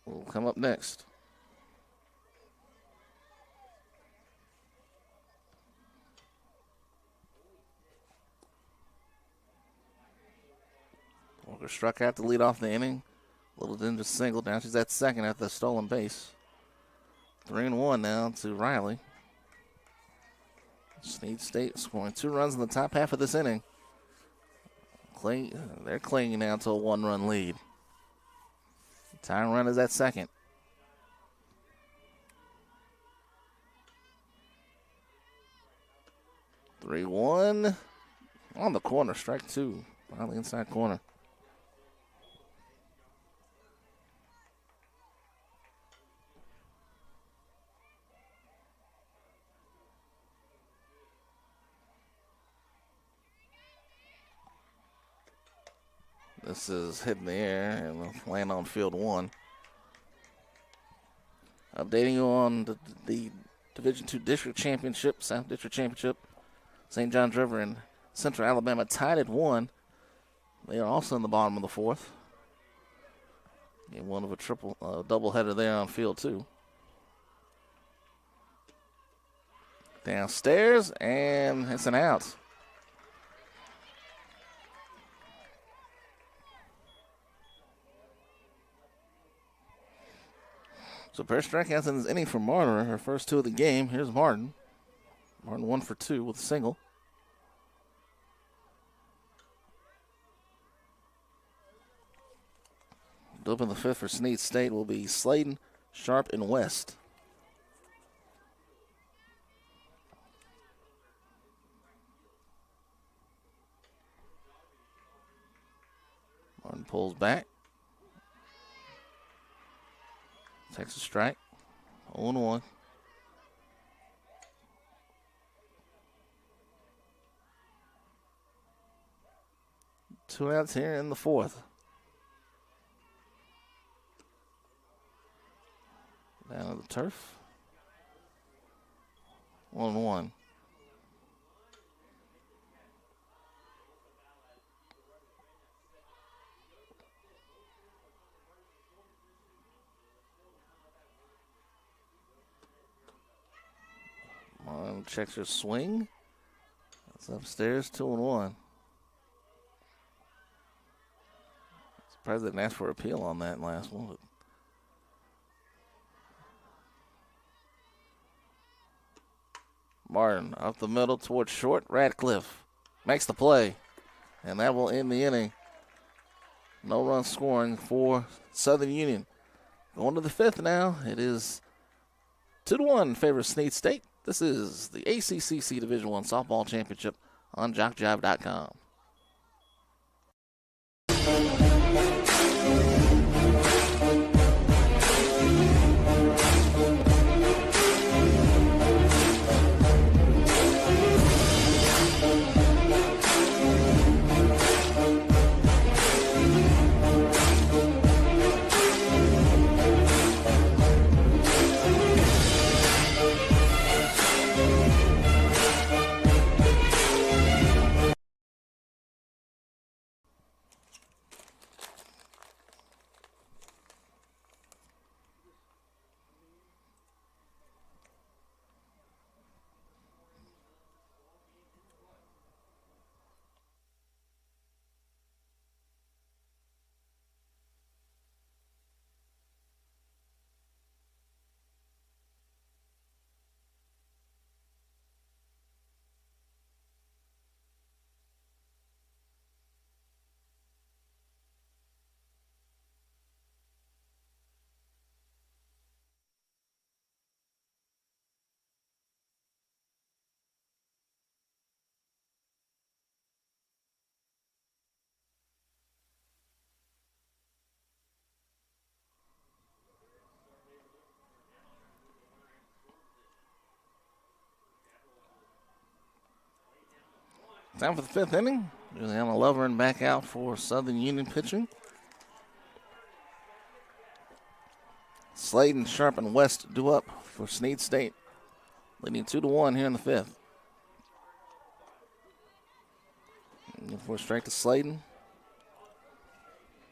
will come up next. Walker struck out to lead off the inning. Littleton just singled. Now she's at second at the stolen base. 3-1 now to Riley. Snead State scoring 2 runs in the top half of this inning. They're clinging now to a 1-run lead. Tying run is at second. Three one on the corner, strike 2 on the inside corner. This is hit in the air and will land on field 1. Updating you on the Division II District Championship, South District Championship. St. John's River and Central Alabama tied at 1. They are also in the bottom of the 4th. Game 1 of a doubleheader there on field 2. Downstairs, and it's an out. So pair of strikeouts in this inning for Martin. Her first 2 of the game. Here's Martin. Martin 1 for 2 with a single. To open the 5th for Snead State will be Sladen, Sharp, and West. Martin pulls back. Takes a strike. 0-1. Two outs here in the 4th. Down to the turf. 1-1. Martin checks her swing. That's upstairs, 2-1. President asked for appeal on that last one. But Martin up the middle towards short. Radcliffe makes the play, and that will end the inning. No run scoring for Southern Union. Going to the fifth now. It is 2-1 in favor of Snead State. This is the ACCC Division I Softball Championship on JockJive.com. Time for the fifth inning. Juliana Loveren back out for Southern Union pitching. Sladen, Sharp, and West due up for Snead State. Leading 2-1 here in the fifth. Looking for a strike to Sladen.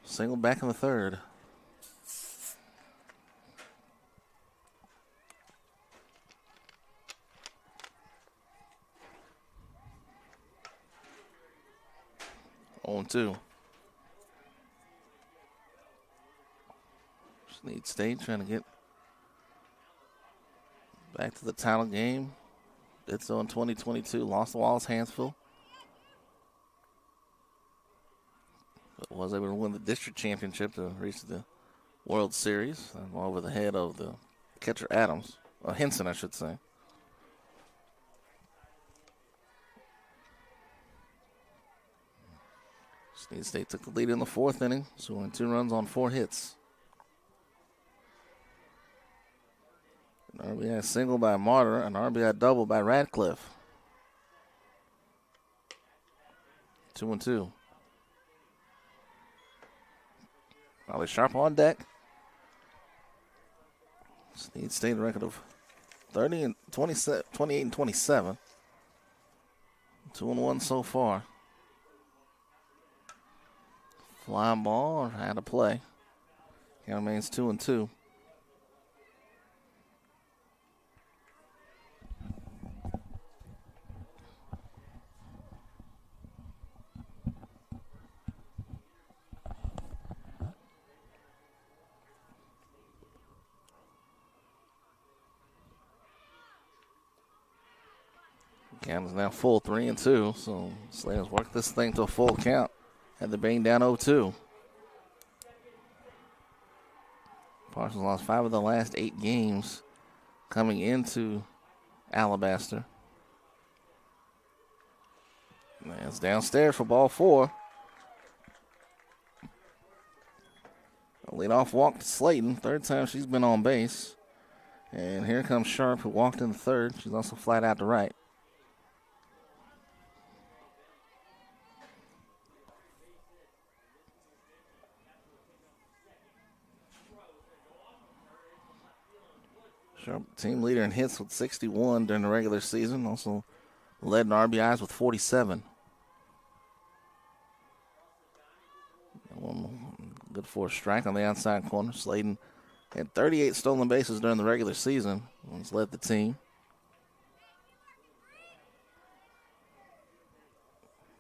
Single back in the third. On 2. Snead State trying to get back to the title game. Did so in 2022. Lost to Wallace Hansville. But was able to win the district championship to reach the World Series. Over the head of the catcher Adams. Or Henson, I should say. Snead State took the lead in the fourth inning, scoring 2 runs on 4 hits. An RBI single by Martyr, an RBI double by Radcliffe. 2-2. Ollie Sharp on deck. Snead State a record of 28 and 27. 2-1 so far. Fly ball or out of play. Count remains 2-2. Count is now full 3-2, so Slater's worked this thing to a full count. Had the Bane down 0-2. Parsons lost 5 of the last 8 games coming into Alabaster. And it's downstairs for ball 4. A leadoff walk to Slayton. Third time she's been on base. And here comes Sharp, who walked in the third. She's also flat out to right. Sharp, team leader in hits with 61 during the regular season. Also led in RBIs with 47. Good for a strike on the outside corner. Sladen had 38 stolen bases during the regular season. He's led the team.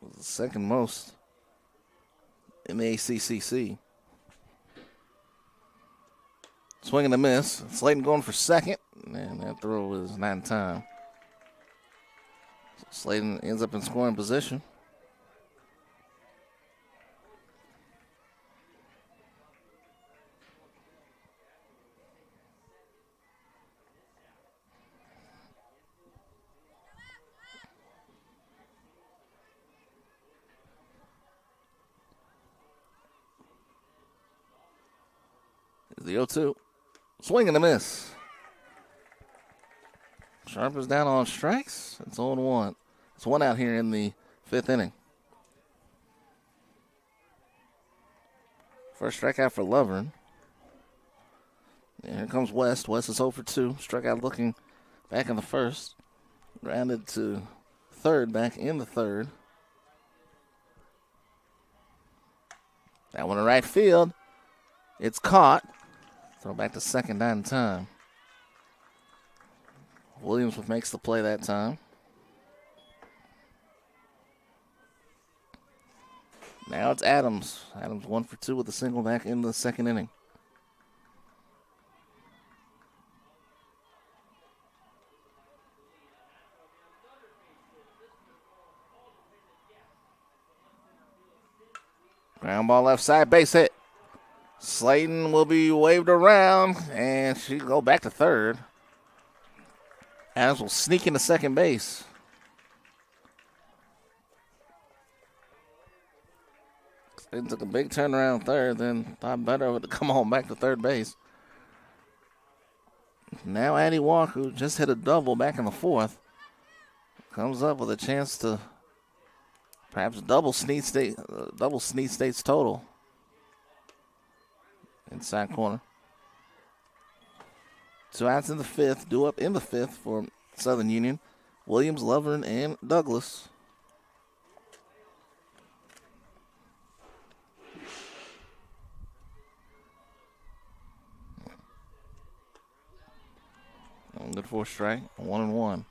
Was the second most in the ACCC. Swing and a miss. Slayton going for second, and that throw is not in time. So Slayton ends up in scoring position. The 0-2. Swing and a miss. Sharp is down on strikes. It's 0-1. It's one out here in the 5th inning. First strikeout for Lovern. And here comes West. West is 0-2. Strikeout looking back in the first. Grounded to third, back in the third. That one to right field. It's caught. Throw back to second, not in time. Williams makes the play that time. Now it's Adams. Adams 1 for 2 with a single back in the 2nd inning. Ground ball left side, base hit. Slayton will be waved around, and she'll go back to third. Adams will sneak into second base. Slayton took a big turn around third, then thought better of it to come on back to third base. Now Addie Walker, who just hit a double back in the 4th, comes up with a chance to perhaps double Snead State's total. Inside corner. 2 outs in the 5th. Due up in the 5th for Southern Union. Williams, Lovern, and Douglas. Good for a strike. 1-1.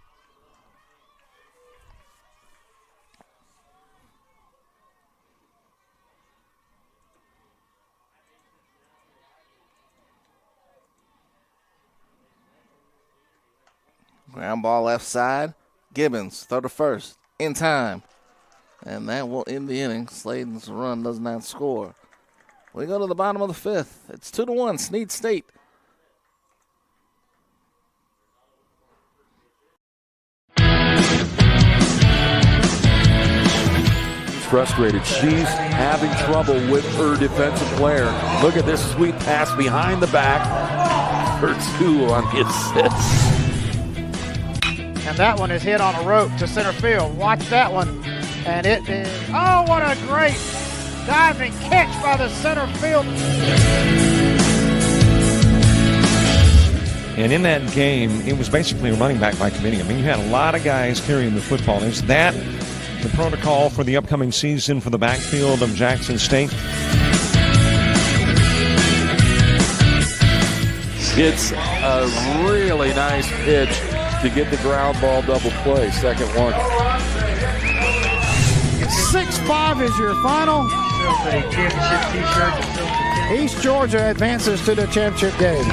Ground ball left side. Gibbons, throw to first. In time. And that will end the inning. Slayton's run does not score. We go to the bottom of the 5th. It's 2-1, Snead State. Frustrated. She's having trouble with her defensive player. Look at this sweet pass behind the back for 2 on the assist. And that one is hit on a rope to center field. Watch that one. And it is, oh, what a great diving catch by the center field. And in that game, it was basically a running back by committee. I mean, you had a lot of guys carrying the football. Is that the protocol for the upcoming season for the backfield of Jackson State? It's a really nice pitch to get the ground ball double play. Second one. 6-5 is your final. East Georgia advances to the championship game.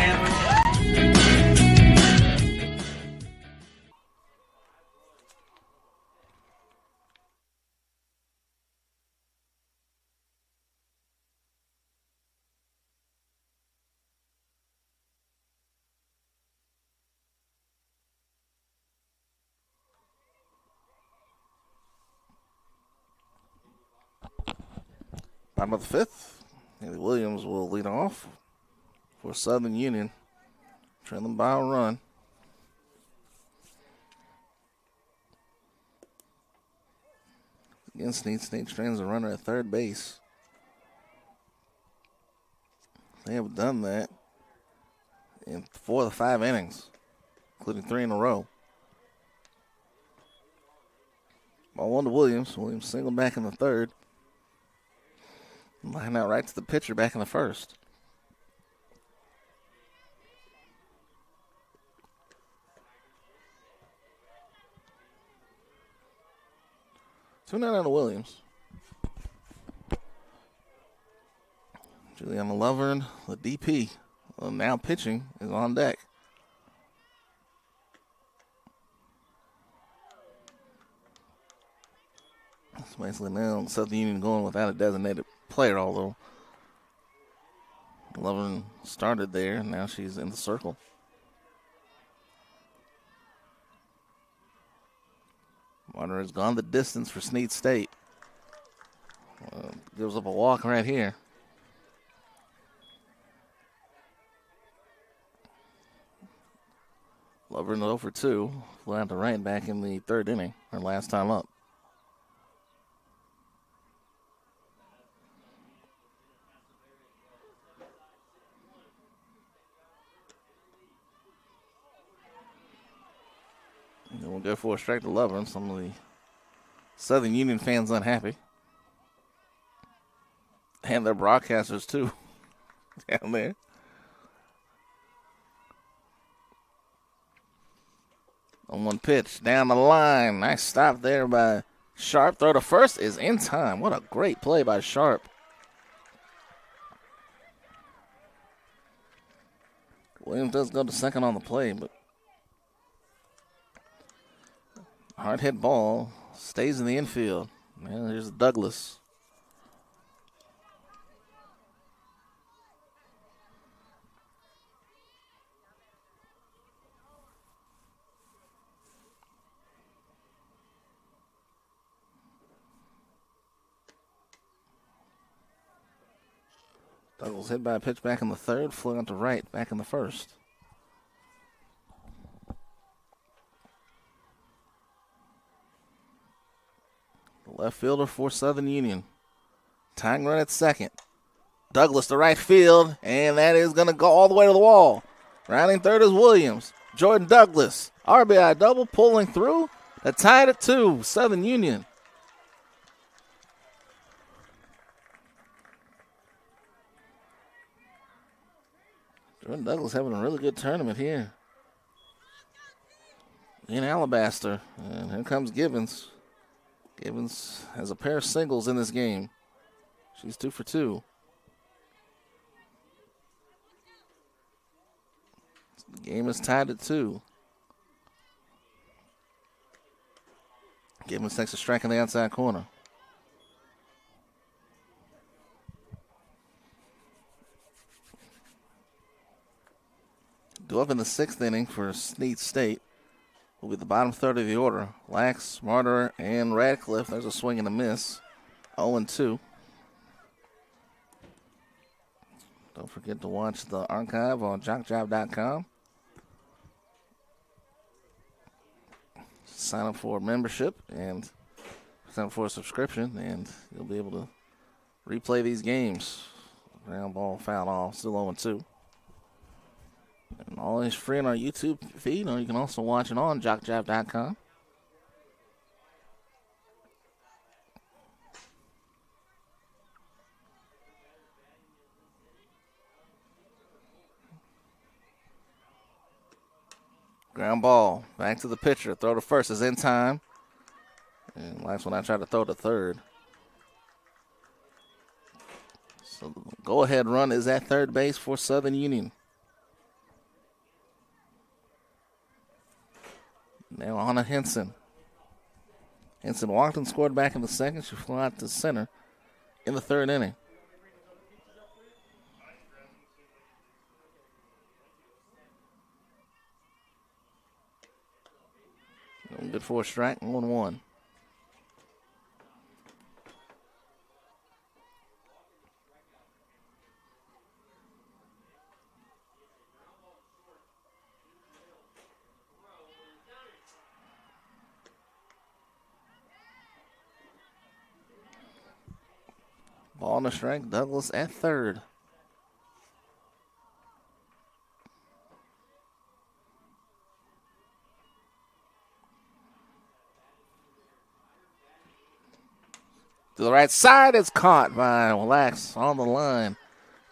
Bottom of the 5th. Haley Williams will lead off for Southern Union. Trailing by a run. Again, Snead State trains a runner at third base. They have done that in 4 of the 5 innings, including 3 in a row. Ball 1 to Williams. Williams singled back in the 3rd. Line out right to the pitcher back in the 1st. Two down to Williams. Juliana Lovern, the DP, Well, now pitching is on deck. It's basically now Southern Union going without a designated player, although Lovern started there. Now she's in the circle. Marner has gone the distance for Snead State. Gives up a walk right here. Lovern 0 for 2. Flew out to right back in the third inning, her last time up. And we'll go for a strike to Lovern. Some of the Southern Union fans unhappy. And their broadcasters, too, down there. On one pitch, down the line. Nice stop there by Sharp. Throw to first is in time. What a great play by Sharp. Williams does go to second on the play, but hard hit ball stays in the infield. And there's Douglas. Douglas hit by a pitch back in the third, flew out to right back in the first. The left fielder for Southern Union. Tying run at second. Douglas to right field, and that is going to go all the way to the wall. Rounding third is Williams. Jordan Douglas, RBI double, pulling through. That tied at 2, Southern Union. Jordan Douglas having a really good tournament here in Alabaster. And here comes Gibbons. Gibbons has a pair of singles in this game. She's 2 for 2. The game is tied at 2. Gibbons takes a strike in the outside corner. Due up in the 6th inning for Snead State will be the bottom third of the order. Lax, Martyr, and Radcliffe. There's a swing and a miss. 0-2. Don't forget to watch the archive on JockJive.com. Sign up for membership and sign up for a subscription, and you'll be able to replay these games. Ground ball fouled off, still 0-2. And all is free on our YouTube feed, or you can also watch it on JockJive.com. Ground ball, back to the pitcher. Throw to first is in time. And last one I tried to throw to third. So the go-ahead run is at third base for Southern Union. Now Anna Henson. Henson walked and scored back in the second. She flew out to center in the third inning. Good for a strike, 1-1. Ball on the strike, Douglas at third. To the right side, it's caught by Lax on the line.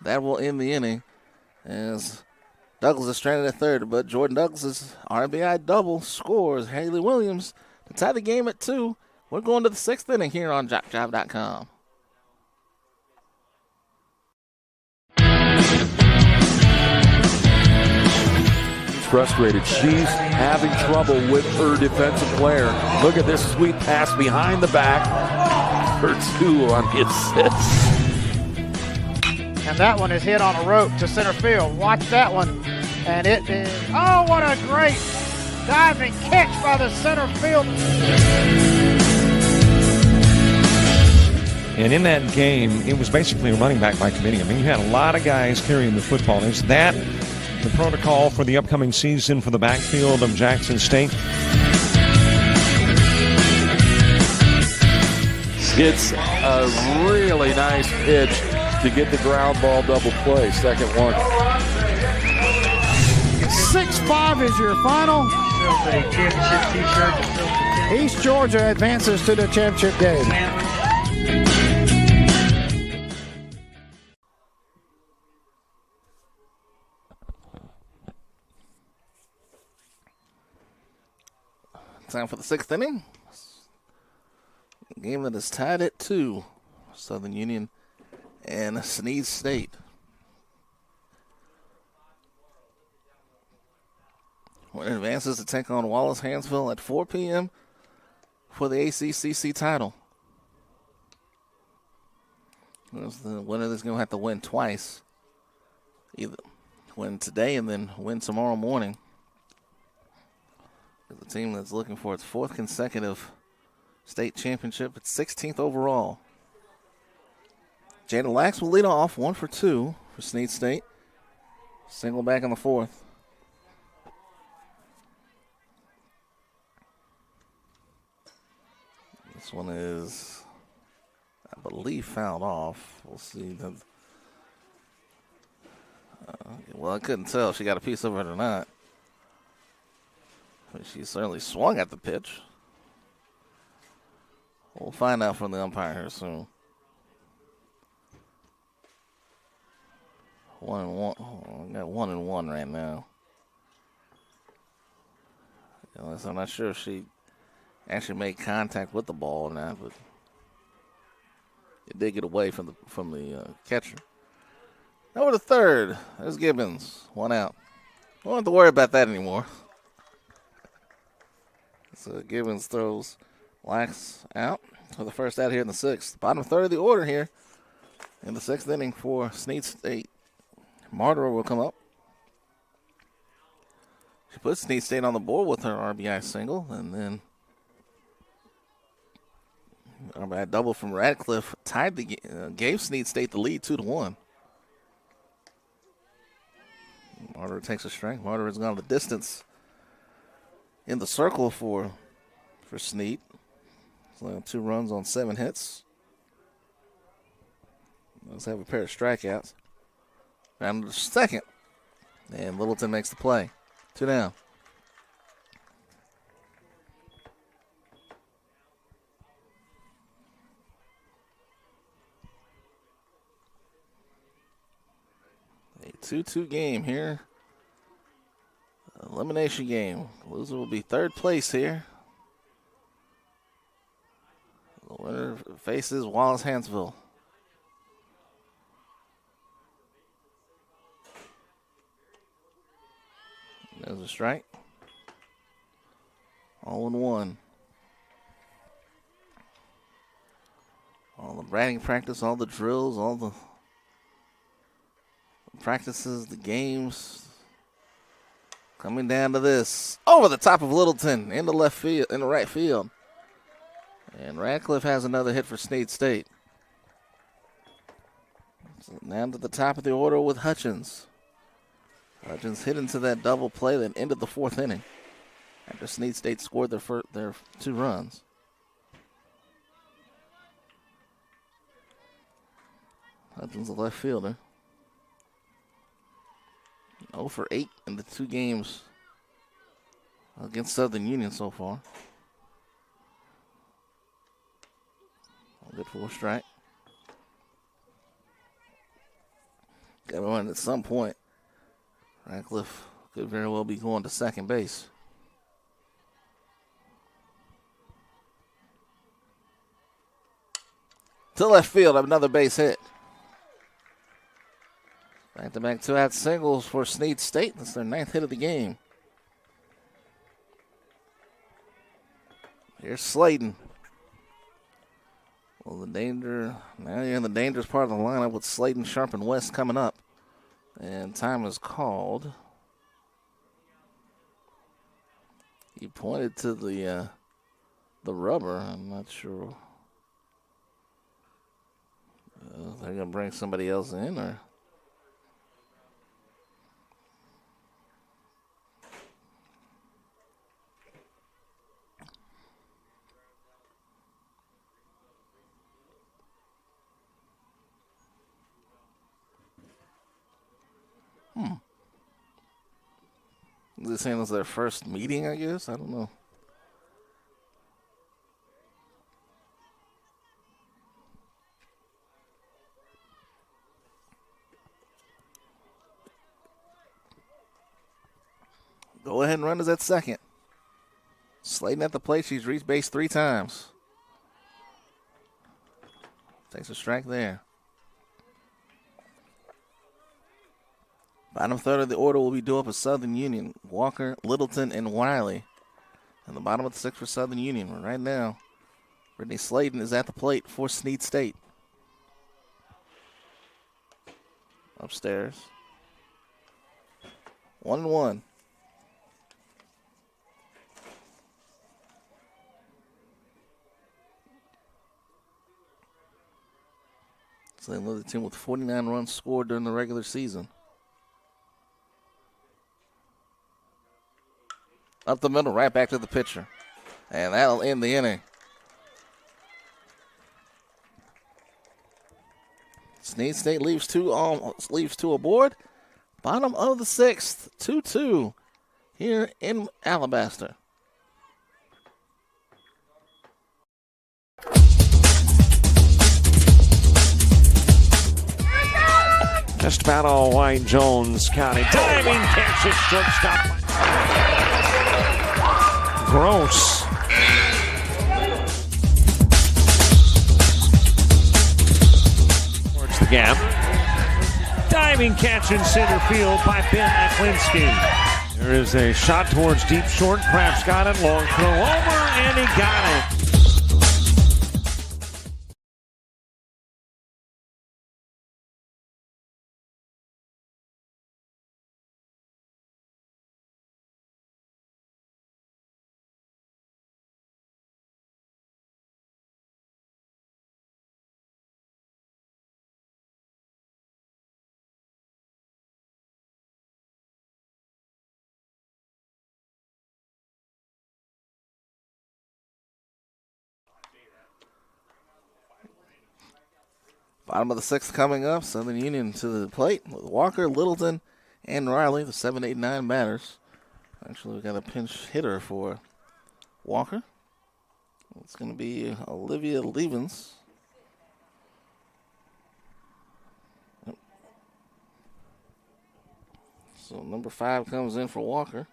That will end the inning as Douglas is stranded at third, but Jordan Douglas's RBI double scores Haley Williams to tie the game at 2. We're going to the 6th inning here on JockJive.com. frustrated. She's having trouble with her defensive player. Look at this sweet pass behind the back for 2 on the assist. And that one is hit on a rope to center field. Watch that one. And it is, oh, what a great diving catch by the center field. And in that game, it was basically a running back by committee. I mean, you had a lot of guys carrying the football. Is that the protocol for the upcoming season for the backfield of Jackson State? It's a really nice pitch to get the ground ball double play. Second one. 6-5 is your final. East Georgia advances to the championship game. Time for the 6th inning. Game that is tied at 2. Southern Union and Snead State. When it advances to take on Wallace-Hansville at 4 p.m. for the ACCC title. The winner is going to have to win twice. Either win today and then win tomorrow morning. The team that's looking for its 4th consecutive state championship. It's 16th overall. Jada Lax will lead off 1 for 2 for Snead State. Single back in the 4th. This one is, I believe, fouled off. We'll see. Well, I couldn't tell if she got a piece of it or not. But she certainly swung at the pitch. We'll find out from the umpire here soon. 1-1. Oh, we got 1-1 right now. So I'm not sure if she actually made contact with the ball or not, but it did get away from the catcher. Over to third. There's Gibbons. 1 out. Don't have to worry about that anymore. So Gibbons throws Lax out for the first out here in the 6th. Bottom third of the order here in the 6th inning for Snead State. Martyr will come up. She puts Snead State on the board with her RBI single, and then RBI double from Radcliffe tied gave Snead State the lead 2-1. Martyr takes a strike. Martyr has gone the distance in the circle for Snead. So 2 runs on 7 hits. Let's have a pair of strikeouts. Round to the 2nd. And Littleton makes the play. 2 down. A 2-2 game here. Elimination game. Loser will be 3rd place here. The winner faces Wallace-Hansville. There's a strike. 0-1. All the batting practice, all the drills, all the practices, the games. Coming down to this. Over the top of Littleton in the left field, in the right field. And Radcliffe has another hit for Snead State. So down to the top of the order with Hutchins. Hutchins hit into that double play that ended the 4th inning after Snead State scored their 2 runs. Hutchins, the left fielder. 0 for 8 in the 2 games against Southern Union so far. Good for a strike. Got to run at some point. Radcliffe could very well be going to second base. To left field, another base hit. Back-to-back 2-out singles for Snead State. That's their 9th hit of the game. Here's Slayton. Well, the danger, now you're in the dangerous part of the lineup with Slayton, Sharp, and West coming up. And time is called. He pointed to the rubber. I'm not sure. They're going to bring somebody else in, or? They're saying it was their first meeting, I guess? I don't know. Go ahead and run as that second. Slayton at the plate. She's reached base 3 times. Takes a strike there. Bottom third of the order will be due up at Southern Union. Walker, Littleton, and Wiley. And the bottom of the 6 for Southern Union. Right now, Brittany Slayton is at the plate for Snead State. Upstairs. 1-1. So they led the team with 49 runs scored during the regular season. Up the middle, right back to the pitcher. And that'll end the inning. Snead State leaves two aboard. Bottom of the 6th, 2-2 here in Alabaster. Just about all White Jones County. Diving catch at shortstop. Gross. Towards the gap. Diving catch in center field by Ben Aklinski. There is a shot towards deep short. Crafts got it. Long throw over, and he got it. Bottom of the 6th coming up. Southern Union to the plate with Walker, Littleton, and Riley, the 7, 8, 9 batters. Actually, we've got a pinch hitter for Walker. It's going to be Olivia Levens. Yep. So number 5 comes in for Walker.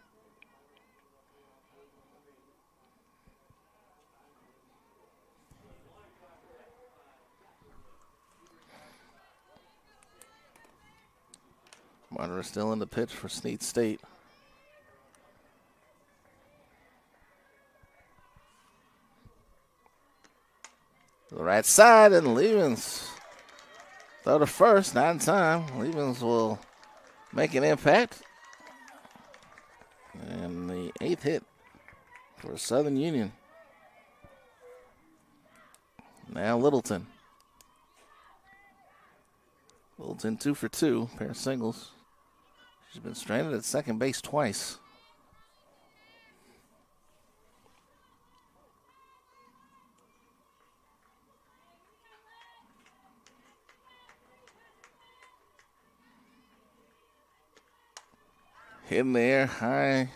Martyr is still in the pitch for Snead State. To the right side, and Levens throw to first, not in time. Levens will make an impact. And the 8th hit for Southern Union. Now Littleton. Littleton 2 for 2, pair of singles. She's been stranded at second base twice. Hit in the air, high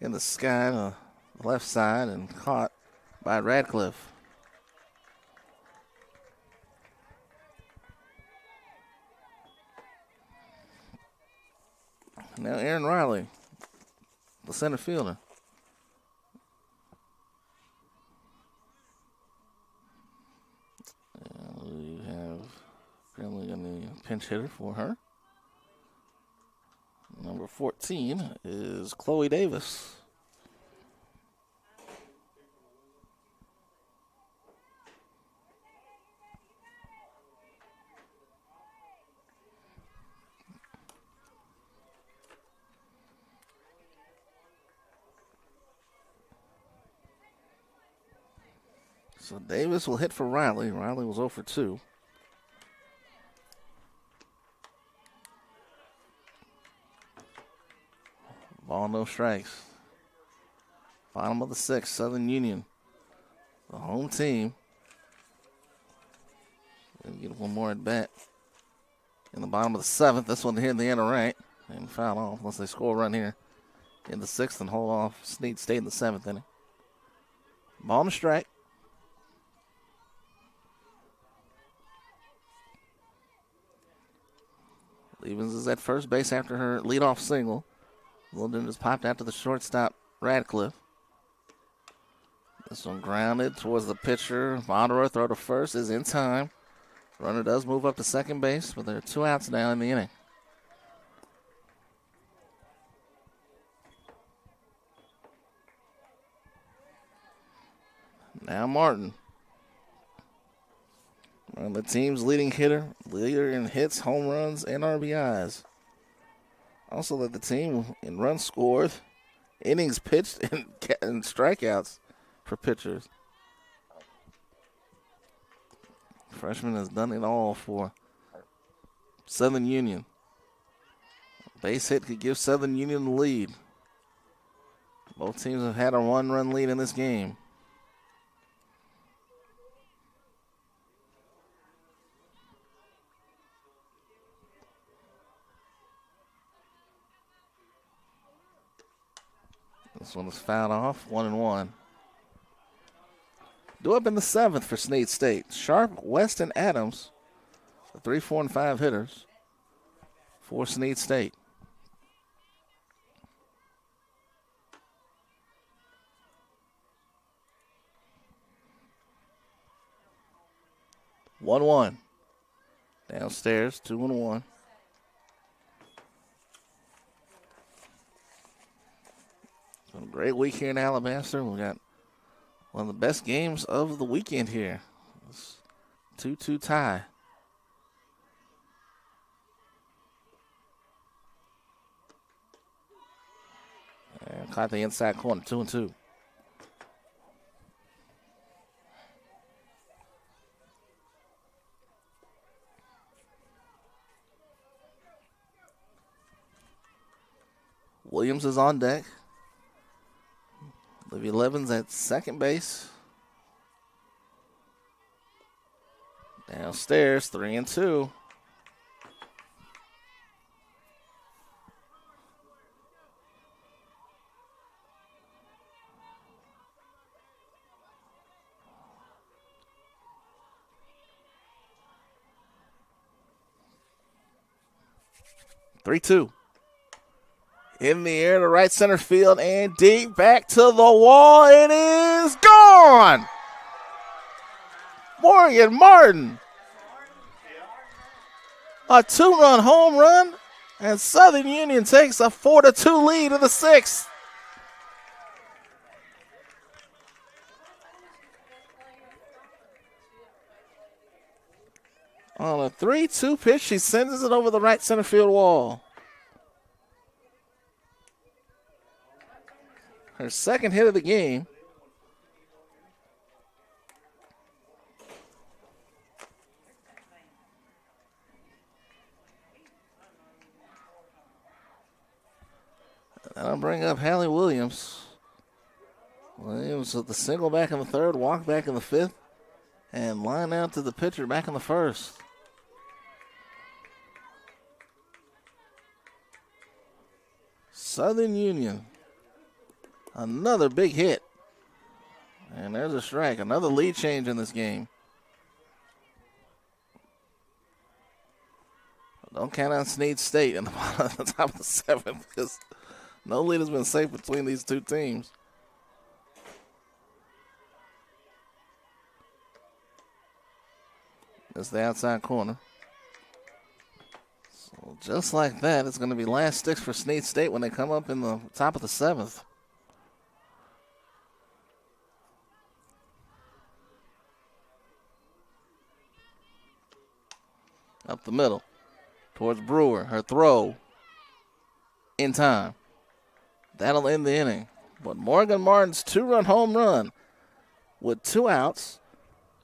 in the sky, the left side, and caught by Radcliffe. Now Aaron Riley, the center fielder. We have apparently a pinch hitter for her. Number 14 is Chloe Davis. So Davis will hit for Riley. Riley was 0 for 2. Ball, no strikes. Bottom of the 6th, Southern Union. The home team. Gonna get one more at bat. In the bottom of the 7th, this one here in the inner right. And foul off unless they score a run here in the 6th and hold off Snead State in the 7th inning. Ball and a strike. Levens is at first base after her leadoff single. Linden just popped out to the shortstop, Radcliffe. This one grounded towards the pitcher. Monroe throw to first is in time. Runner does move up to second base, but there are 2 outs now in the inning. Now Martin. The team's leading hitter, leader in hits, home runs, and RBIs. Also led the team in runs scored, innings pitched, and strikeouts for pitchers. Freshman has done it all for Southern Union. Base hit could give Southern Union the lead. Both teams have had a 1-run lead in this game. This one was fouled off, 1-1. Due up in the 7th for Snead State. Sharp, West, and Adams, the 3, 4, and 5 hitters for Snead State. One. Downstairs, 2-1. A great week here in Alabaster. We got one of the best games of the weekend here. It's 2-2 tie. And caught the inside corner, 2-2. Williams is on deck. Olivia Levens at second base. Downstairs, 3-2. In the air to right center field and deep back to the wall. It is gone. Morgan Martin. A 2-run home run, and Southern Union takes a 4-2 lead in the 6th. On a 3-2 pitch, she sends it over the right center field wall. Her second hit of the game. That'll bring up Hallie Williams. Williams with the single back in the 3rd, walk back in the 5th, and line out to the pitcher back in the 1st. Southern Union. Another big hit. And there's a strike. Another lead change in this game. Don't count on Snead State in the top of the 7th because no lead has been safe between these two teams. That's the outside corner. So just like that, it's going to be last sticks for Snead State when they come up in the top of the 7th. Up the middle towards Brewer. Her throw in time. That'll end the inning. But Morgan Martin's 2-run home run with 2 outs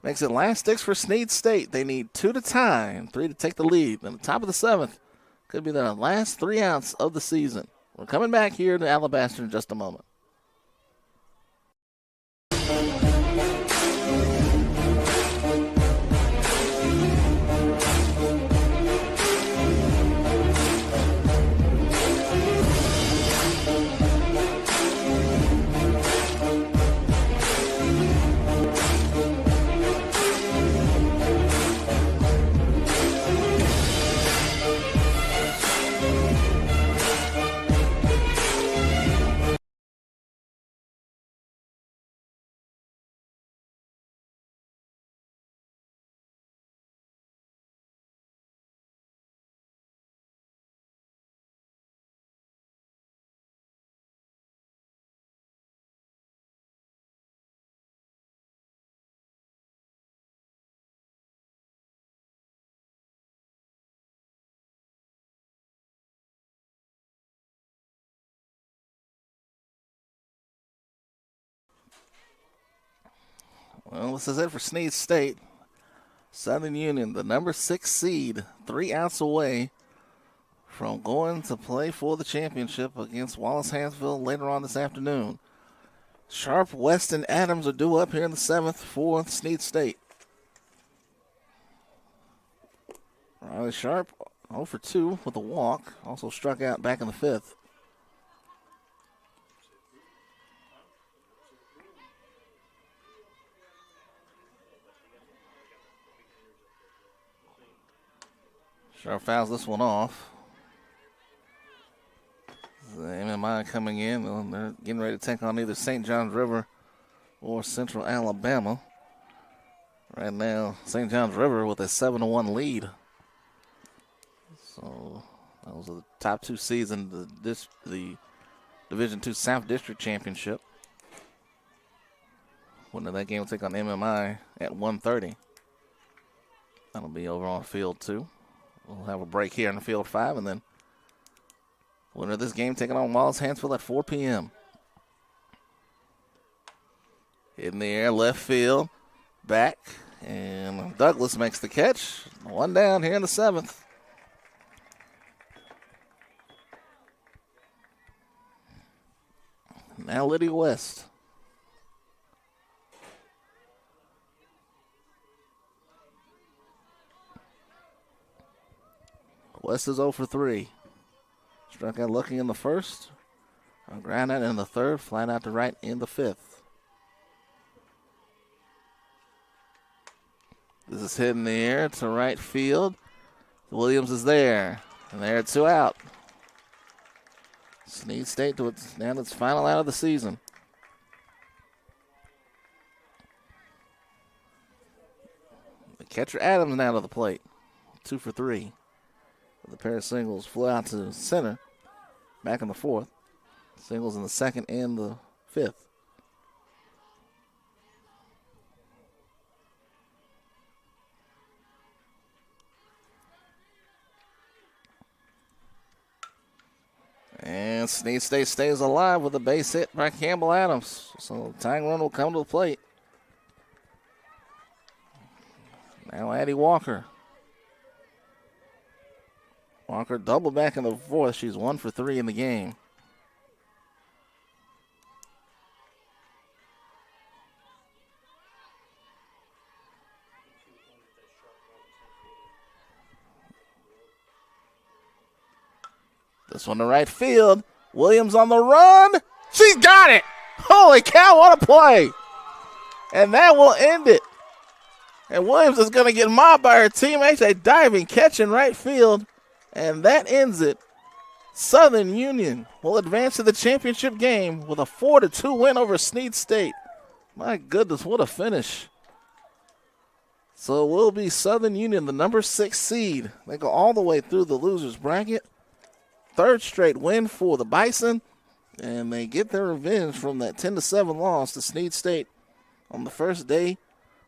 Makes it last sticks for Snead State. They need 2 to tie and 3 to take the lead. And the top of the 7th could be their last 3 outs of the season. We're coming back here to Alabaster in just a moment. Well, this is it for Snead State. Southern Union, the number 6 seed, 3 outs away from going to play for the championship against Wallace-Hansville later on this afternoon. Sharp, West, and Adams are due up here in the 7th for Snead State. Riley Sharp, 0 for 2 with a walk. Also struck out back in the 5th. Sharp fouls this one off. The MMI coming in. They're getting ready to take on either St. John's River or Central Alabama. Right now, St. John's River with a 7-1 lead. So those are the top 2 seeds in the Division II South District Championship. Winner of that game will take on MMI at 1:30. That'll be over on field 2. We'll have a break here in the field 5, and then winner of this game taking on Wallace-Hansville at 4 p.m. In the air, left field, back, and Douglas makes the catch. 1 down here in the 7th. Now Lydia West. West is 0 for 3. Struck out looking in the 1st. A ground out in the 3rd. Flat out to right in the 5th. This is hit in the air to right field. Williams is there. And there, 2 out. Snead State to its final out of the season. The catcher Adams now to the plate. 2 for 3. The pair of singles flew out to center, back in the 4th. Singles in the 2nd and the 5th. And Snead State stays alive with a base hit by Campbell Adams. So the tying run will come to the plate. Now Addie Walker. Walker double back in the 4th. She's 1 for 3 in the game. This one to right field. Williams on the run. She's got it. Holy cow, what a play. And that will end it. And Williams is going to get mobbed by her teammates. A diving catch in right field. And that ends it. Southern Union will advance to the championship game with a 4-2 win over Snead State. My goodness, what a finish. So it will be Southern Union, the number 6 seed. They go all the way through the losers bracket. 3rd straight win for the Bison. And they get their revenge from that 10-7 loss to Snead State on the first day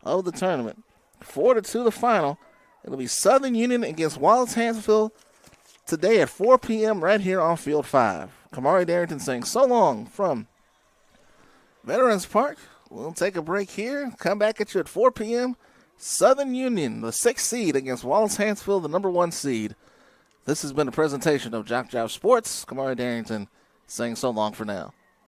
of the tournament. 4-2 the final. It'll be Southern Union against Wallace-Hansville today at 4 p.m. right here on Field 5. Kamari Darrington saying so long from Veterans Park. We'll take a break here. Come back at you at 4 p.m. Southern Union, the 6th seed, against Wallace Hansfield, the number 1 seed. This has been a presentation of JockJive Sports. Kamari Darrington saying so long for now.